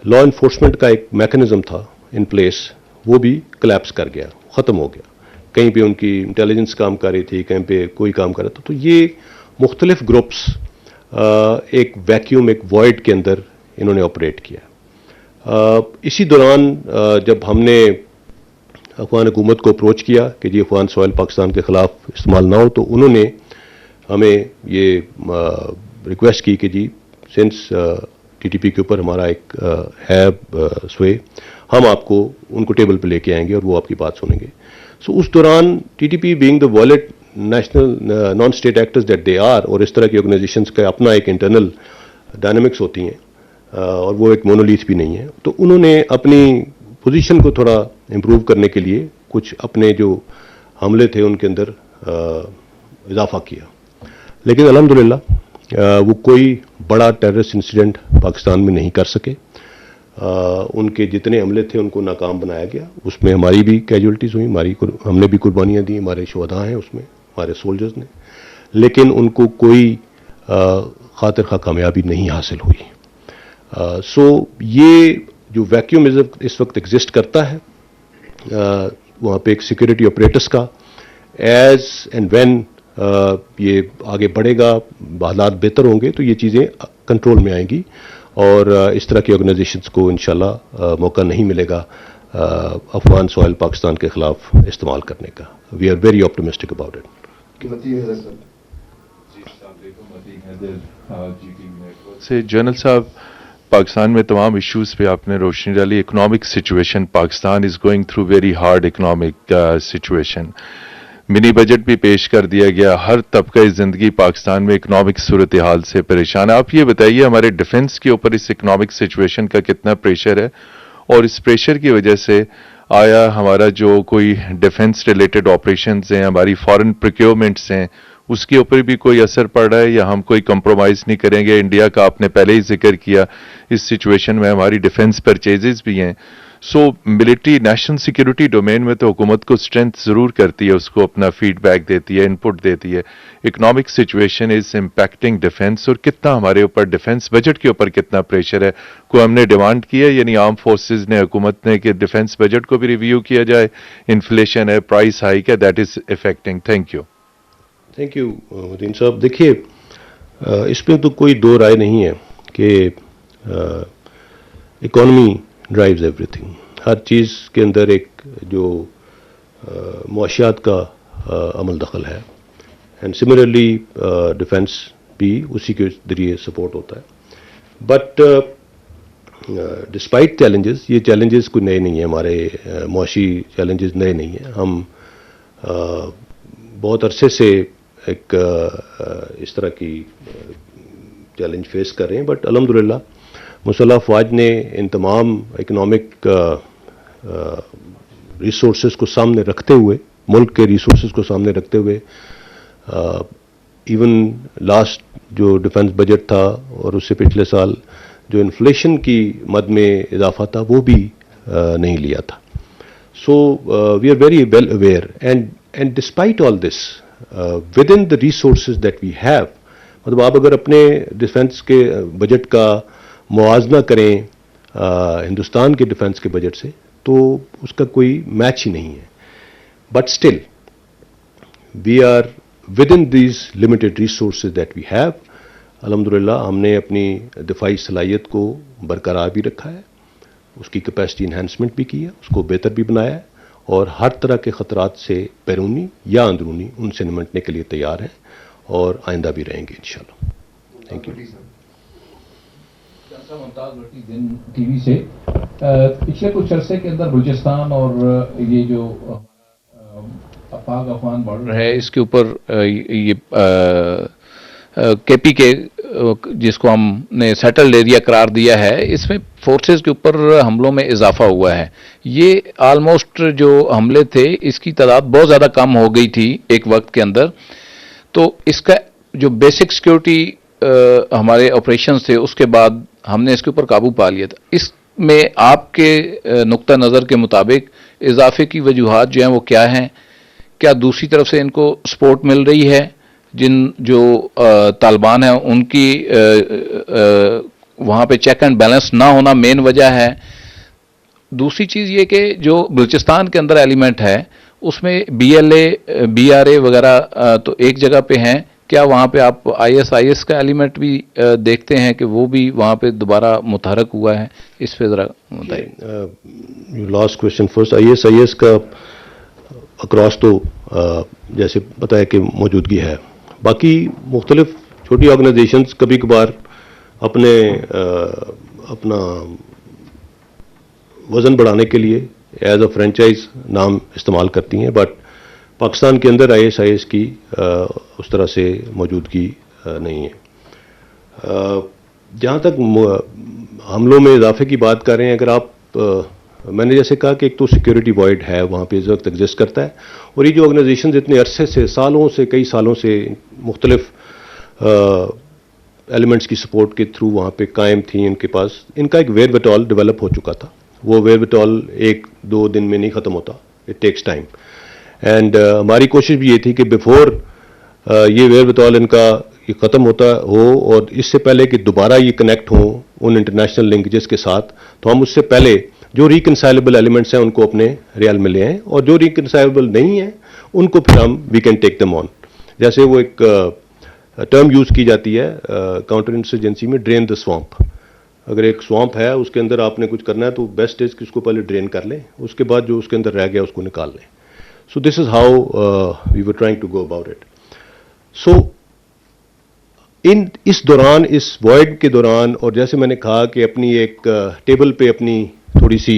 لا انفورسمنٹ کا ایک میکنزم تھا ان پلیس, وہ بھی کلیپس کر گیا, ختم ہو گیا. کہیں پہ ان کی انٹیلیجنس کام کر رہی تھی, کہیں پہ کوئی کام کر رہا تھا. تو یہ مختلف گروپس ایک ویکیوم, ایک وائڈ کے اندر انہوں نے آپریٹ کیا. اسی دوران جب ہم نے افغان حکومت کو اپروچ کیا کہ جی افغان سوائل پاکستان کے خلاف استعمال نہ ہو, تو انہوں نے ہمیں یہ ریکویسٹ کی کہ جی سنس TTP کے اوپر ہمارا ایک ہے سوے, ہم آپ کو ان کو ٹیبل پہ لے کے آئیں گے اور وہ آپ کی بات سنیں گے. سو اس دوران TTP being the violent national non state actors that they are, اور اس طرح کی آرگنائزیشنز کا اپنا ایک انٹرنل ڈائنامکس ہوتی ہیں اور وہ ایک مونولیتھ بھی نہیں ہے, تو انہوں نے اپنی پوزیشن کو تھوڑا امپروو کرنے کے لیے کچھ اپنے جو حملے تھے ان کے اندر اضافہ کیا. لیکن الحمدللہ وہ کوئی بڑا ٹیررسٹ انسیڈنٹ پاکستان میں نہیں کر سکے. ان کے جتنے حملے تھے ان کو ناکام بنایا گیا. اس میں ہماری بھی کیجولٹیز ہوئی, ہم نے بھی قربانیاں دی, ہمارے شہداء ہیں اس میں, ہمارے سولجرز نے, لیکن ان کو کوئی خاطر خواہ کامیابی نہیں حاصل ہوئی. سو یہ جو ویکیوم اس وقت ایگزسٹ کرتا ہے وہاں پہ ایک سیکورٹی آپریٹرس کا, ایز اینڈ وین یہ آگے بڑھے گا, حالات بہتر ہوں گے تو یہ چیزیں کنٹرول میں آئیں گی, اور اس طرح کی آرگنائزیشنز کو انشاءاللہ موقع نہیں ملے گا افغان سوائل پاکستان کے خلاف استعمال کرنے کا. We are very optimistic about it. سے جنرل صاحب, پاکستان میں تمام ایشوز پہ آپ نے روشنی ڈالی. Economic situation, Pakistan is going through very hard economic situation. Money budget بھی پیش کر دیا گیا. ہر طبقہ زندگی پاکستان میں اکنامک صورتحال سے پریشان ہے. آپ یہ بتائیے ہمارے ڈیفنس کے اوپر اس اکنامک سچویشن کا کتنا پریشر ہے, اور اس پریشر کی وجہ سے آیا ہمارا جو کوئی ڈیفنس ریلیٹڈ آپریشنز ہیں, ہماری فارن پروکیورمنٹس ہیں, اس کے اوپر بھی کوئی اثر پڑ رہا ہے یا ہم کوئی کمپرومائز نہیں کریں گے؟ انڈیا کا آپ نے پہلے ہی ذکر کیا، اس سچویشن میں ہماری ڈیفنس پرچیزز بھی ہیں. سو ملٹری نیشنل سیکیورٹی ڈومین میں تو حکومت کو اسٹرینتھ ضرور کرتی ہے، اس کو اپنا فیڈ بیک دیتی ہے، ان پٹ دیتی ہے. Economic situation is impacting defence, اور کتنا ہمارے اوپر ڈیفنس بجٹ کے اوپر کتنا پریشر ہے. کوئی ہم نے ڈیمانڈ کی ہے، یعنی آرم فورسز نے، حکومت نے، کہ ڈیفنس بجٹ کو بھی ریویو کیا جائے؟ انفلیشن ہے، پرائس ہائیک ہے، that is affecting. Thank you. Thank you مدین صاحب. دیکھیے اس پہ تو کوئی دو رائے نہیں ہے کہ اکانومی ڈرائیوز ایوری تھنگ. ہر چیز کے اندر ایک جو معاشیات کا عمل دخل ہے، اینڈ سملرلی ڈیفنس بھی اسی کے ذریعے سپورٹ ہوتا ہے. بٹ ڈسپائٹ چیلنجز، یہ چیلنجز کوئی نئے نہیں ہیں، ہمارے معاشی چیلنجز نئے نہیں ہیں. ہم بہت عرصے سے ایک اس طرح کی چیلنج فیس کر رہے ہیں، بٹ الحمدللہ مسلح افواج نے ان تمام اکنامک ریسورسز کو سامنے رکھتے ہوئے، ملک کے ریسورسز کو سامنے رکھتے ہوئے، ایون لاسٹ جو ڈیفنس بجٹ تھا اور اس سے پچھلے سال جو انفلیشن کی مد میں اضافہ تھا وہ بھی نہیں لیا تھا. So we are very well aware and despite all this with in the resources that we have. مطلب آپ اگر اپنے ڈیفنس کے بجٹ کا موازنہ کریں ہندوستان کے ڈیفنس کے بجٹ سے تو اس کا کوئی میچ ہی نہیں ہے. But still we are with in these limited resources that we have. الحمدللہ ہم نے اپنی دفاعی صلاحیت کو برقرار بھی رکھا ہے، اس کی کیپیسٹی انہینسمنٹ بھی کی ہے، اس کو بہتر بھی بنایا ہے، اور ہر طرح کے خطرات سے بیرونی یا اندرونی ان سے نمٹنے کے لیے تیار ہیں، اور آئندہ بھی رہیں گے انشاءاللہ. Thank you. Mumtaz Bhatti Dunya TV سے. پچھلے کچھ عرصے کے اندر بلوچستان اور یہ جو پاک افغان بارڈر ہے اس کے اوپر یہ کے پی کے جس کو ہم نے سیٹلڈ ایریا قرار دیا ہے، اس میں فورسز کے اوپر حملوں میں اضافہ ہوا ہے. یہ آلموسٹ جو حملے تھے اس کی تعداد بہت زیادہ کم ہو گئی تھی ایک وقت کے اندر. تو اس کا جو بیسک سیکیورٹی ہمارے آپریشنز تھے اس کے بعد ہم نے اس کے اوپر قابو پا لیا تھا. اس میں آپ کے نقطہ نظر کے مطابق اضافے کی وجوہات جو ہیں وہ کیا ہیں؟ کیا دوسری طرف سے ان کو سپورٹ مل رہی ہے؟ جو طالبان ہیں ان کی وہاں پہ چیک اینڈ بیلنس نہ ہونا مین وجہ ہے. دوسری چیز یہ کہ جو بلوچستان کے اندر ایلیمنٹ ہے اس میں B L A B R A وغیرہ تو ایک جگہ پہ ہیں، کیا وہاں پہ آپ آئی ایس کا ایلیمنٹ بھی دیکھتے ہیں کہ وہ بھی وہاں پہ دوبارہ متحرک ہوا ہے؟ اس پہ ذرا بتائیے. Last question first. I S کا اکراس تو جیسے پتہ ہے کہ موجودگی ہے. باقی مختلف چھوٹی آرگنائزیشنز کبھی کبھار اپنا وزن بڑھانے کے لیے ایز اے فرینچائز نام استعمال کرتی ہیں، بٹ پاکستان کے اندر آئی ایس کی اس طرح سے موجودگی نہیں ہے. جہاں تک حملوں میں اضافے کی بات کر رہے ہیں، اگر آپ میں نے جیسے کہا کہ ایک تو سیکیورٹی وائڈ ہے وہاں پہ اس وقت ایگزسٹ کرتا ہے، اور یہ جو آرگنائزیشنز اتنے عرصے سے کئی سالوں سے مختلف ایلیمنٹس کی سپورٹ کے تھرو وہاں پہ قائم تھیں، ان کے پاس ان کا ایک ویئر وٹال ڈیولپ ہو چکا تھا. وہ ویئر وٹال ایک دو دن میں نہیں ختم ہوتا، اٹ ٹیکس ٹائم. اینڈ ہماری کوشش بھی یہ تھی کہ بیفور یہ ویئر وٹال ان کا یہ ختم ہوتا ہو، اور اس سے پہلے کہ دوبارہ یہ کنیکٹ ہوں ان انٹرنیشنل لنکیجز کے ساتھ، تو ہم اس سے پہلے جو ریکنسائلیبل ایلیمنٹس ہیں ان کو اپنے ریال میں لے آئیں، اور جو ریکنسائلیبل نہیں ہیں ان کو پھر ہم وی کین ٹیک دم آن. جیسے وہ ایک ٹرم یوز کی جاتی ہے کاؤنٹر انسرجنسی میں، ڈرین دا سوامپ. اگر ایک سوامپ ہے اس کے اندر آپ نے کچھ کرنا ہے تو بیسٹ از کہ اس کو پہلے ڈرین کر لیں، اس کے بعد جو اس کے اندر رہ گیا اس کو نکال لیں. So this is how we were trying to go about it. So اس دوران، اس وائڈ کے دوران، اور جیسے میں نے کہا کہ اپنی ایک ٹیبل پہ اپنی تھوڑی سی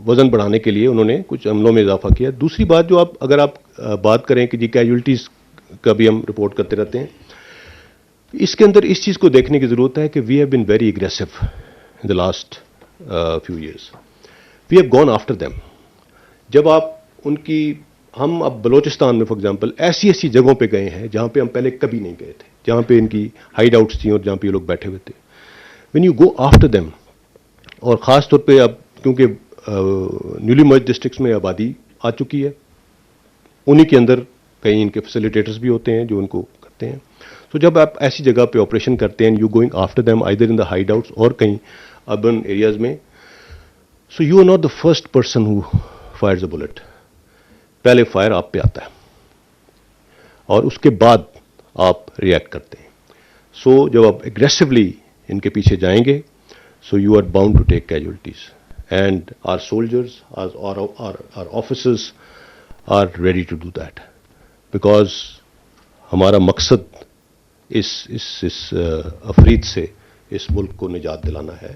وزن بڑھانے کے لیے انہوں نے کچھ عملوں میں اضافہ کیا. دوسری بات جو اگر آپ بات کریں کہ جی کیجولٹیز کا بھی ہم رپورٹ کرتے رہتے ہیں، اس کے اندر اس چیز کو دیکھنے کی ضرورت ہے کہ we have been very aggressive in the last few years. We have gone after them. جب آپ ان کی ہم اب بلوچستان میں فار ایگزامپل ایسی جگہوں پہ گئے ہیں جہاں پہ ہم پہلے کبھی نہیں گئے تھے, جہاں پہ ان کی ہائیڈ آؤٹس تھیں اور جہاں پہ یہ لوگ بیٹھے ہوئے تھے. When you go after them, اور خاص طور پہ اب کیونکہ نیولی مرج ڈسٹرکٹس میں آبادی آ چکی ہے, انہی کے اندر کئی ان کے فیسیلیٹیٹرز بھی ہوتے ہیں جو ان کو کرتے ہیں. تو جب آپ ایسی جگہ پہ آپریشن کرتے ہیں, you going after them either in the hideouts اور کہیں اربن ایریاز میں, so you are not the first person who fires a bullet. Fire فائر آپ پہ آتا ہے اور اس کے بعد آپ ریئیکٹ کرتے ہیں. سو جب آپ اگریسولی ان کے پیچھے جائیں گے, so you are bound to take casualties, and our soldiers our officers are ready to do that, because ہمارا مقصد اس افرید سے اس ملک کو نجات دلانا ہے,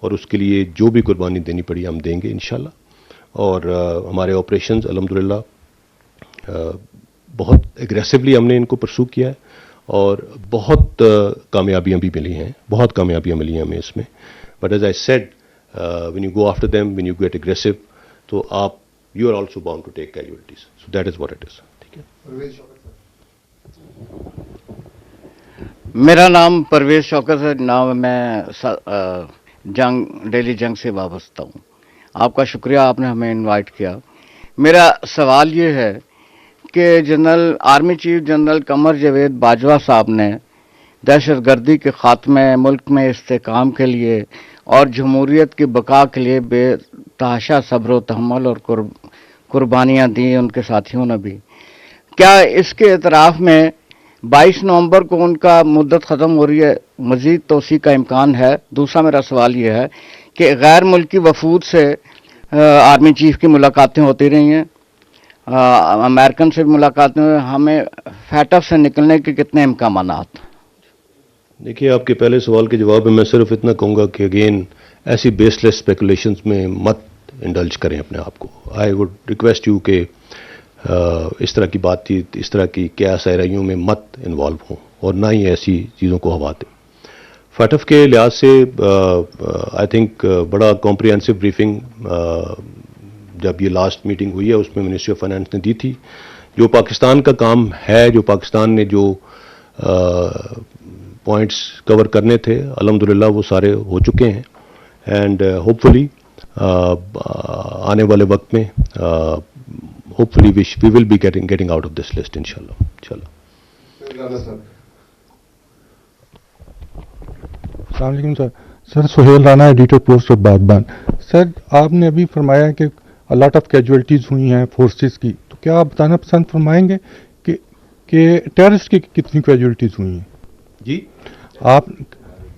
اور اس کے لیے جو بھی قربانی دینی پڑی ہم دیں گے انشاءاللہ. اور ہمارے آپریشنز الحمدللہ بہت ایگریسولی ہم نے ان کو پرسو کیا ہے, اور بہت کامیابیاں بھی ملی ہیں, بہت کامیابیاں ملی ہیں ہمیں اس میں. But as I said, when you go after them, when you get aggressive, تو آپ you are also bound to take casualties. So that is what it is. ٹھیک ہے. میرا نام پرویز شوکت ہے. نام میں ڈیلی جنگ سے وابستہ ہوں. آپ کا شکریہ, آپ نے ہمیں انوائٹ کیا. میرا سوال یہ ہے کہ general army chief general Qamar Javed Bajwa صاحب نے دہشت گردی کے خاتمے, ملک میں استحکام کے لیے اور جمہوریت کی بقا کے لیے بے تحاشا صبر و تحمل اور قربانیاں دیں, ان کے ساتھیوں نے بھی. کیا اس کے اعتراف میں 22 نومبر کو ان کا مدت ختم ہو رہی ہے, مزید توسیع کا امکان ہے؟ دوسرا میرا سوال یہ ہے کہ غیر ملکی وفود سے آرمی چیف کی ملاقاتیں ہوتی رہی ہیں, امریکن سے بھی ملاقاتیں ہوئی, ہمیں فیٹف سے نکلنے کے کتنے امکانات؟ دیکھیے, آپ کے پہلے سوال کے جواب میں صرف اتنا کہوں گا کہ اگین ایسی بیس لیس اسپیکولیشنز میں مت انڈلج کریں اپنے آپ کو. آئی وڈ ریکویسٹ یو کہ اس طرح کی بات چیت, اس طرح کی کیا سیرائیوں میں مت انوالو ہوں, اور نہ ہی ایسی چیزوں کو ہوا دیں. فیٹف کے لحاظ سے آئی تھنک بڑا کمپریہنسو بریفنگ جب یہ لاسٹ میٹنگ ہوئی ہے اس میں منسٹری آف فائنانس نے دی تھی. جو پاکستان کا کام ہے, جو پاکستان نے جو پوائنٹس کور کرنے تھے, الحمدللہ وہ سارے ہو چکے ہیں. اینڈ ہوپ فلی آنے والے وقت میں hopefully we will be getting out of this list انشاءاللہ. السلام علیکم sir. Sohail Rana, editor post of Badban. Sir, آپ نے ابھی فرمایا کہ لاٹ آف کیجویلٹیز ہوئی ہیں فورسز کی, تو کیا آپ بتانا پسند فرمائیں گے کہ ٹیررسٹ کی کتنی کیجویلٹیز ہوئی ہیں؟ جی, آپ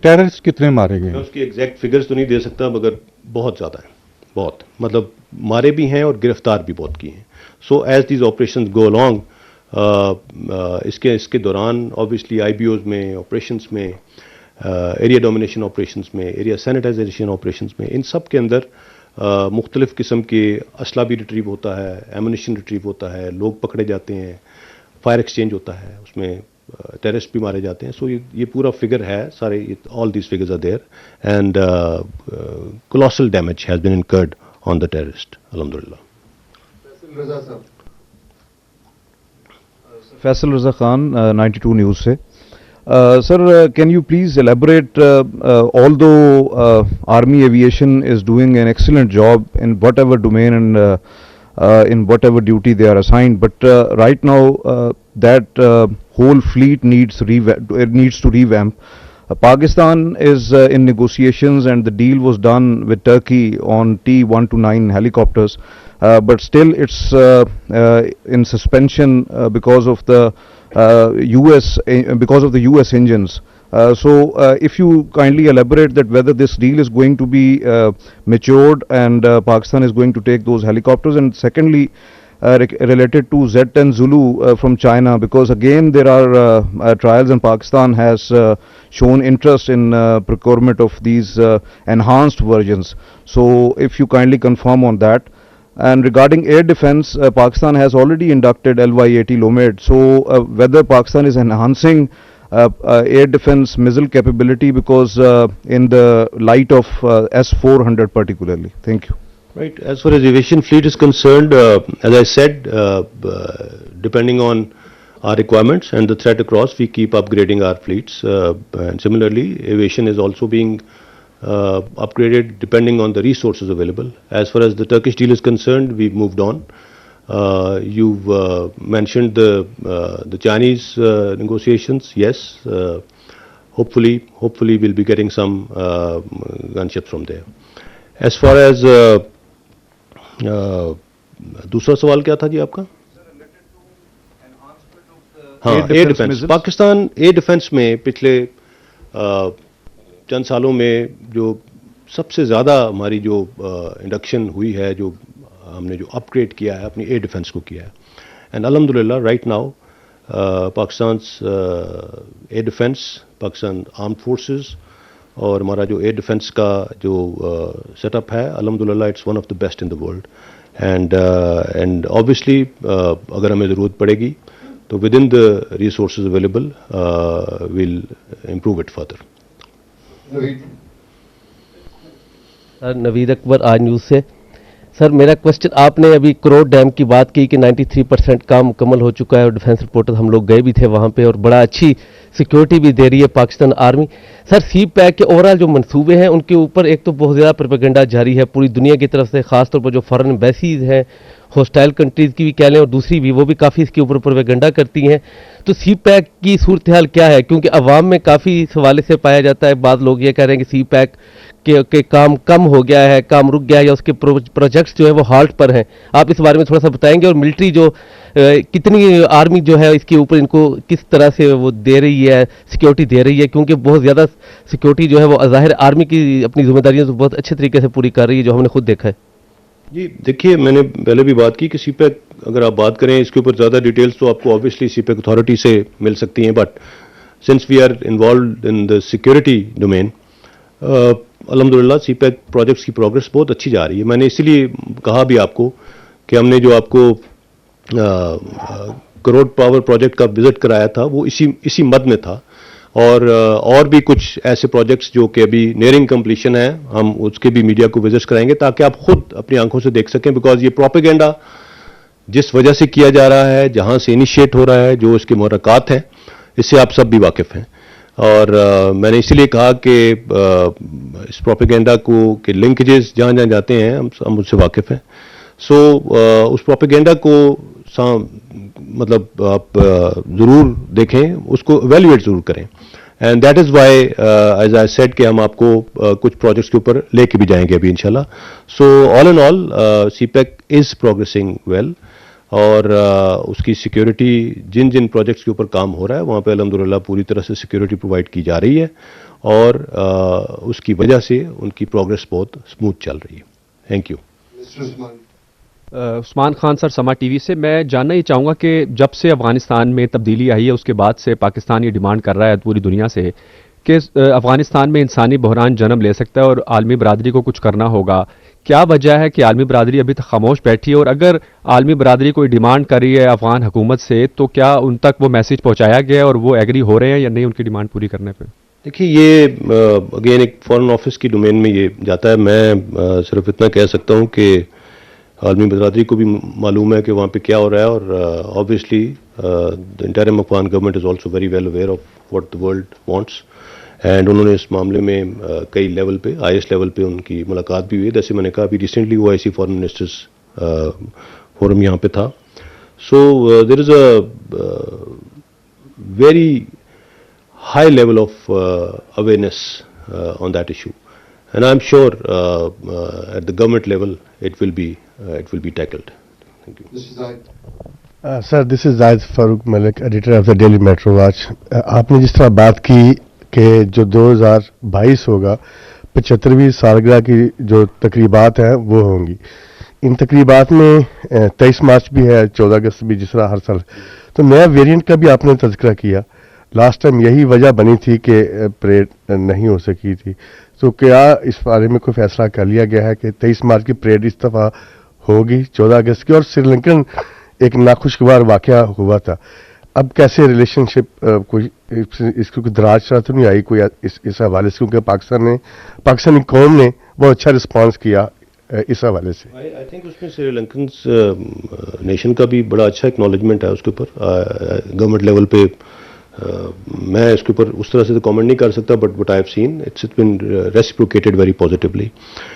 ٹیررسٹ کتنے مارے گئے ہیں؟ میں اس کی ایگزیکٹ فگرز تو نہیں دے سکتا, مگر بہت زیادہ ہیں, بہت, مطلب مارے بھی ہیں اور گرفتار بھی بہت کی ہیں. So as these operations go along, اس کے دوران آبویسلی آئی بی اوز میں, آپریشنس میں, ایریا ڈومینیشن آپریشنس میں, ایریا سینیٹائزیشن آپریشنس میں, ان سب کے اندر مختلف قسم کے اسلحہ بھی ریٹریو ہوتا ہے, ایمونیشن ریٹریو ہوتا ہے, لوگ پکڑے جاتے ہیں, فائر ایکسچینج ہوتا ہے, اس میں ٹیررسٹ بھی مارے جاتے ہیں. سو یہ پورا فگر ہے, سارے all these figures are there, and colossal damage has been incurred on the terrorist الحمدللہ. فیصل رضا خان, 92 نیوز سے. Sir, can you please elaborate, although Army Aviation is doing an excellent job in whatever domain and in whatever duty they are assigned, but right now that whole fleet needs to revamp. Pakistan is in negotiations and the deal was done with Turkey on T-129 helicopters, but still it's in suspension because of the US engines. So if you kindly elaborate that whether this deal is going to be matured and Pakistan is going to take those helicopters, and secondly related to Z-10 Zulu from China, because again there are trials and Pakistan has shown interest in procurement of these enhanced versions. So if you kindly confirm on that. And regarding air defense, Pakistan has already inducted LY-80 Lomad. So whether Pakistan is enhancing air defense missile capability because in the light of S-400 particularly. Thank you. Right. As far as aviation fleet is concerned, as I said, depending on our requirements and the threat across, we keep upgrading our fleets. And similarly, aviation is also being upgraded depending on the resources available. As far as the Turkish deal is concerned, we've moved on. You've mentioned the Chinese negotiations. Yes, hopefully we'll be getting some gunships from there. As far as دوسرا سوال کیا تھا جی آپ کا؟ ہاں، year defence. Pakistan air defence میں پچھلے چند سالوں میں جو سب سے زیادہ ہماری جو انڈکشن ہوئی ہے، جو ہم نے جو اپ گریڈ کیا ہے اپنی ایئر ڈیفنس کو کیا ہے. اینڈ الحمدللہ right now Pakistan's air defence, Pakistan armed forces اور ہمارا جو ایئر ڈیفنس کا جو سیٹ اپ ہے، الحمدللہ it's one of the best in the world. And obviously اگر ہمیں ضرورت پڑے گی تو with in the resources available we'll improve it further. Sir Naveed Akbar Aaj news سے. سر میرا کوشچن، آپ نے ابھی کرور ڈیم کی بات کی کہ 93% کام مکمل ہو چکا ہے اور ڈیفنس رپورٹر ہم لوگ گئے بھی تھے وہاں پہ اور بڑا اچھی سیکیورٹی بھی دے رہی ہے پاکستان آرمی. سر سی پیک کے اوورال جو منصوبے ہیں ان کے اوپر ایک تو بہت زیادہ پروپیگنڈا جاری ہے پوری دنیا کی طرف سے، خاص طور پر جو فارن ایمبیسیز ہیں، ہوسٹائل کنٹریز کی بھی کہہ لیں اور دوسری بھی، وہ بھی کافی اس کے اوپر پروپیگنڈا کرتی ہیں. تو سی پیک کی صورتحال کیا ہے؟ کیونکہ عوام میں کافی سوالے سے پایا جاتا ہے، بعض لوگ یہ کہہ رہے ہیں کہ سی پیک کے کام کم ہو گیا ہے، کام رک گیا ہے یا اس کے پروجیکٹس جو ہیں وہ ہالٹ پر ہیں. آپ اس بارے میں تھوڑا سا بتائیں گے؟ اور ملٹری جو کتنی آرمی جو ہے اس کے اوپر ان کو کس طرح سے وہ دے رہی ہے، سیکیورٹی دے رہی ہے؟ کیونکہ بہت زیادہ سیکیورٹی جو ہے وہ ظاہر آرمی کی اپنی ذمہ داریوں سے بہت اچھے طریقے سے پوری کر رہی ہے، جو ہم نے خود دیکھا ہے. جی دیکھیے، میں نے پہلے بھی بات کی کہ سی پیک اگر آپ بات کریں اس کے اوپر زیادہ ڈیٹیلز تو آپ کو آبویسلی سی پیک اتھارٹی سے مل سکتی ہیں، but since we are involved in the security domain, الحمدللہ سی پیک پروجیکٹس کی پروگرس بہت اچھی جا رہی ہے. میں نے اسی لیے کہا بھی آپ کو کہ ہم نے جو آپ کو کروڑ پاور پروجیکٹ کا وزٹ کرایا تھا وہ اسی مد میں تھا، اور بھی کچھ ایسے پروجیکٹس جو کہ ابھی نیئرنگ کمپلیشن ہیں، ہم اس کے بھی میڈیا کو وزٹ کرائیں گے تاکہ آپ خود اپنی آنکھوں سے دیکھ سکیں. بیکاز یہ پروپیگنڈا جس وجہ سے کیا جا رہا ہے، جہاں سے انیشیٹ ہو رہا ہے، جو اس کے محرکات ہیں، اس سے آپ سب بھی واقف ہیں. اور میں نے اسی لیے کہا کہ اس پروپیگنڈا کو کہ لنکیجز جہاں جہاں جاتے ہیں ہم اس سے واقف ہیں. سو اس پروپیگنڈا کو مطلب آپ ضرور دیکھیں، اس کو ایویلویٹ ضرور کریں. And that is why as I sad کہ ہم آپ کو کچھ پروجیکٹس کے اوپر لے کے بھی جائیں گے ابھی انشاءاللہ. سو آل ان آل سی پیک از پروگریسنگ ویل، اور اس کی سیکیورٹی جن پروجیکٹس کے اوپر کام ہو رہا ہے وہاں پہ الحمدللہ پوری طرح سے سیکیورٹی پرووائڈ کی جا رہی ہے، اور اس کی وجہ سے ان کی پروگریس بہت اسموتھ چل رہی ہے. Thank you. Usman Khan sir, Samaa T وی سے. میں جاننا یہ چاہوں گا کہ جب سے افغانستان میں تبدیلی آئی ہے اس کے بعد سے پاکستان یہ ڈیمانڈ کر رہا ہے پوری دنیا سے کہ افغانستان میں انسانی بحران جنم لے سکتا ہے اور عالمی برادری کو کچھ کرنا ہوگا. کیا وجہ ہے کہ عالمی برادری ابھی تک خاموش بیٹھی ہے؟ اور اگر عالمی برادری کوئی ڈیمانڈ کر رہی ہے افغان حکومت سے تو کیا ان تک وہ میسج پہنچایا گیا ہے اور وہ ایگری ہو رہے ہیں یا نہیں ان کی ڈیمانڈ پوری کرنے پہ؟ دیکھیے، یہ اگین ایک فارن آفس کی ڈومین میں یہ جاتا ہے. میں صرف اتنا کہہ سکتا ہوں کہ عالمی برادری کو بھی معلوم ہے کہ وہاں پہ کیا ہو رہا ہے، اور obviously the interim Afghan government is also very well aware of what the world wants. And انہوں نے اس معاملے میں کئی لیول پہ، آئی ایس لیول پہ ان کی ملاقات بھی ہوئی. جیسے میں نے کہا ابھی ریسنٹلی وہ IC فارن منسٹرز فورم یہاں پہ تھا. So there is a very high level of awareness on that issue, and I am sure at the government level it will be tackled. Thank you. This is Zahid. Sir, this is Zahid Farooq Malik, editor of the Daily Metro Watch. آپ نے جس طرح بات کی کہ جو 2022 ہوگا 75ویں سالگرہ کی جو تقریبات ہیں وہ ہوں گی، ان تقریبات میں 23 مارچ بھی ہے، 14 اگست بھی، جس طرح ہر سال. تو نیا ویریئنٹ کا بھی آپ نے تذکرہ کیا. لاسٹ ٹائم یہی وجہ بنی تھی کہ پریڈ نہیں ہو سکی تھی. تو کیا اس بارے میں کوئی فیصلہ کر لیا گیا ہے کہ 23 مارچ کی پریڈ اس دفعہ ہوگی 14 اگست کی؟ اور سری لنکن ایک ناخوشگوار واقعہ ہوا تھا، اب کیسے ریلیشن شپ کوئی اس کو دراز چلا تو نہیں آئی کوئی اس حوالے سے؟ کیونکہ پاکستانی قوم نے بہت اچھا رسپانس کیا اس حوالے سے؟ آئی تھنک اس میں سری لنکنز نیشن کا بھی بڑا اچھا اکنالجمنٹ ہے اس کے اوپر گورنمنٹ لیول پہ. میں اس کے اوپر اس طرح سے تو کامنٹ نہیں کر سکتا, but what I have seen it's been reciprocated very positively.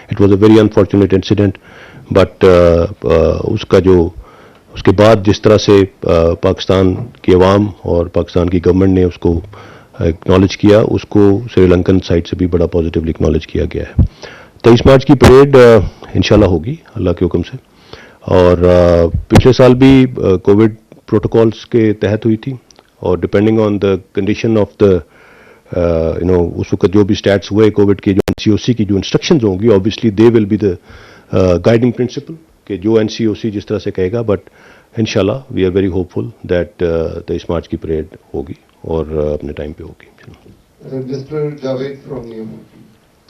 It was a very unfortunate incident, but اس کا جو اس کے بعد جس طرح سے پاکستان کی عوام اور پاکستان کی گورنمنٹ نے اس کو اکنالج کیا, اس کو سری لنکن سائڈ سے بھی بڑا پازیٹیولی اکنالج کیا گیا ہے. 23 مارچ کی پریڈ انشاءاللہ ہوگی اللہ کے حکم سے, اور پچھلے سال بھی کووڈ پروٹوکالز کے تحت ہوئی تھی, اور depending on the condition of the اس وقت جو بھی اسٹیٹس ہوئے کووڈ کے, جو NCOC کی جو انسٹرکشنز ہوں گی obviously they will be the guiding principle کہ جو NCOC جس طرح سے کہے گا. بٹ انشاءاللہ we are very hopeful that 23 March کی پریڈ ہوگی اور اپنے ٹائم پہ ہوگی. Mr. Javed from New.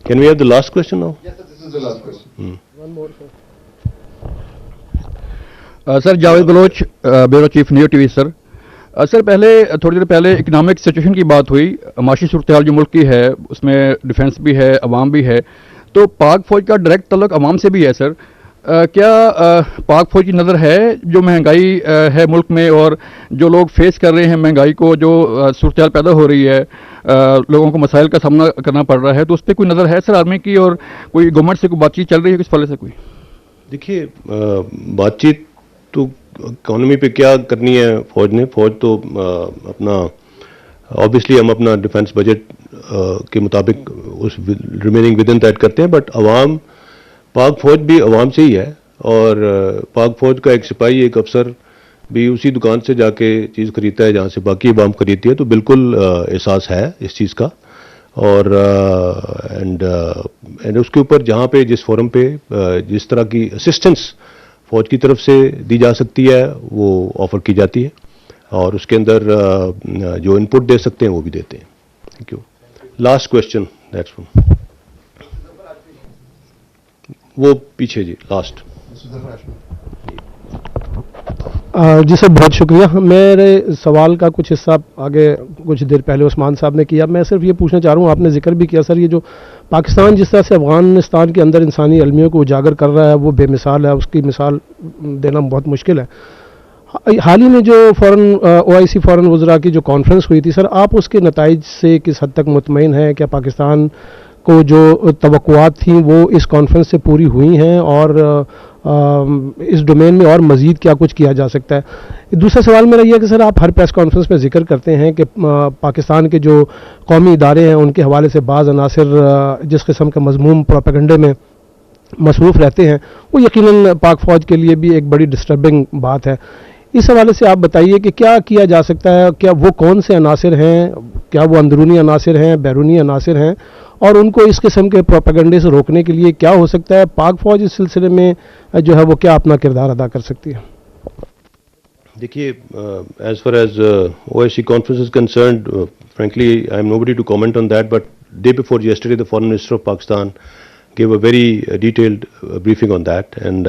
Can we have the last question now? Yes, sir, this is the last question. One more, sir. Sir Javed Baloch, bureau chief Neo T V. Sir sir پہلے تھوڑی دیر پہلے economic situation کی بات ہوئی, معاشی صورتحال جو ملک کی ہے اس میں ڈیفنس بھی ہے, عوام بھی ہے, تو پاک فوج کا ڈائریکٹ تعلق عوام سے بھی ہے. سر کیا پاک فوج کی نظر ہے جو مہنگائی ہے ملک میں اور جو لوگ فیس کر رہے ہیں مہنگائی کو, جو صورتحال پیدا ہو رہی ہے, لوگوں کو مسائل کا سامنا کرنا پڑ رہا ہے, تو اس پہ کوئی نظر ہے سر آرمی کی, اور کوئی گورنمنٹ سے کوئی بات چیت چل رہی ہے کس پہلے سے کوئی؟ دیکھیے بات چیت تو اکانومی پہ کیا کرنی ہے فوج نے. فوج تو اپنا آبویسلی ہم اپنا ڈیفنس بجٹ کے مطابق اس ریمیننگ ود ان دیٹ کرتے ہیں, بٹ عوام پاک فوج بھی عوام سے ہی ہے, اور پاک فوج کا ایک سپاہی ایک افسر بھی اسی دکان سے جا کے چیز خریدتا ہے جہاں سے باقی عوام خریدتی ہے. تو بالکل احساس ہے اس چیز کا, اور اینڈ اس کے اوپر جہاں پہ جس فورم پہ جس طرح کی اسسٹنس فوج کی طرف سے دی جا سکتی ہے وہ آفر کی جاتی ہے, اور اس کے اندر جو ان پٹ دے سکتے ہیں وہ بھی دیتے ہیں. Thank you. Last question that's one, وہ پیچھے جی لاسٹ. جی سر بہت شکریہ. میرے سوال کا کچھ حصہ آگے کچھ دیر پہلے عثمان صاحب نے کیا. میں صرف یہ پوچھنا چاہ رہا ہوں, آپ نے ذکر بھی کیا سر, یہ جو پاکستان جس طرح سے افغانستان کے اندر انسانی المیوں کو اجاگر کر رہا ہے وہ بے مثال ہے, اس کی مثال دینا بہت مشکل ہے. حال ہی میں جو OIC فورن وزراء کی جو کانفرنس ہوئی تھی سر, آپ اس کے نتائج سے کس حد تک مطمئن ہیں؟ کیا پاکستان کو جو توقعات تھیں وہ اس کانفرنس سے پوری ہوئی ہیں, اور اس ڈومین میں اور مزید کیا کچھ کیا جا سکتا ہے؟ دوسرا سوال میرا یہ ہے کہ سر آپ ہر پریس کانفرنس میں ذکر کرتے ہیں کہ پاکستان کے جو قومی ادارے ہیں ان کے حوالے سے بعض عناصر جس قسم کا مذموم پروپیگنڈے میں مصروف رہتے ہیں, وہ یقیناً پاک فوج کے لیے بھی ایک بڑی ڈسٹربنگ بات ہے. اس حوالے سے آپ بتائیے کہ کیا کیا جا سکتا ہے, کیا وہ کون سے عناصر ہیں, کیا وہ اندرونی عناصر ہیں, بیرونی عناصر ہیں, اور ان کو اس قسم کے پروپیگنڈے سے روکنے کے لیے کیا ہو سکتا ہے؟ پاک فوج اس سلسلے میں جو ہے وہ کیا اپنا کردار ادا کر سکتی ہے؟ دیکھیے as far as OIC conference is concerned, frankly I am nobody to comment on that, but day before yesterday the foreign minister of Pakistan gave a very detailed briefing on that, and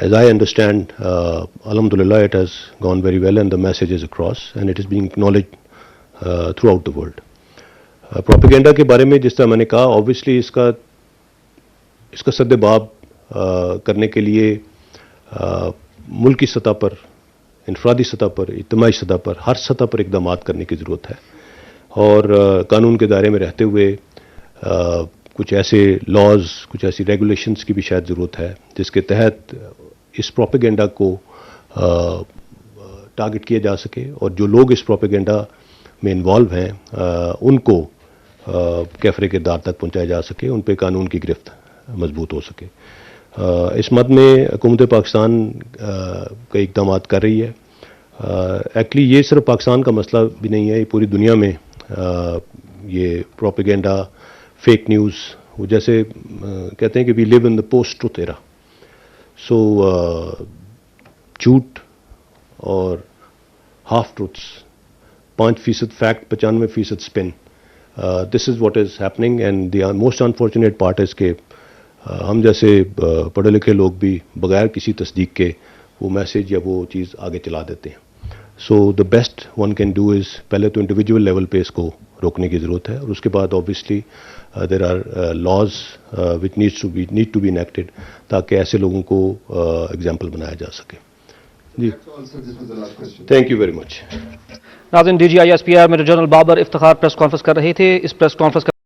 as I understand, alhamdulillah it has gone very well and the message is across and it is being acknowledged throughout the world. Propaganda کے بارے میں جس طرح میں نے کہا, obviously اس کا سد باب کرنے کے لیے ملکی سطح پر, انفرادی سطح پر, اجتماعی سطح پر, ہر سطح پر اقدامات کرنے کی ضرورت ہے, اور قانون کے دائرے میں رہتے ہوئے کچھ ایسے لاز, کچھ ایسی ریگولیشنز کی بھی شاید ضرورت ہے جس کے تحت اس پروپیگنڈا کو ٹارگٹ کیا جا سکے, اور جو لوگ اس پروپیگنڈا میں انوالو ہیں ان کو کیفرے کے دار تک پہنچایا جا سکے, ان پہ قانون کی گرفت مضبوط ہو سکے. اس مد میں حکومت پاکستان کئی اقدامات کر رہی ہے. ایکچولی یہ صرف پاکستان کا مسئلہ بھی نہیں ہے, یہ پوری دنیا میں یہ پروپیگنڈا, فیک نیوز, وہ جیسے کہتے ہیں کہ وی لیو ان دا پوسٹ ٹروتھ ایرا. سو جھوٹ اور half truths, 5% fact, 95% spin, this is what is happening, and the most unfortunate part is کہ ہم جیسے پڑھے لکھے لوگ بھی بغیر کسی تصدیق کے وہ میسج یا وہ چیز آگے چلا دیتے ہیں. So the best one can do is پہلے تو انڈیویجول لیول پہ اس کو روکنے کی ضرورت ہے, اور اس کے بعد obviously there are laws which need to be enacted تاکہ ایسے لوگوں کو ایگزامپل بنایا جا سکے. جی تھینک یو ویری مچ. ناظرین, D G I S P R major general Babar Iftikhar press conference کر رہے تھے. اس پریس کانفرنس کا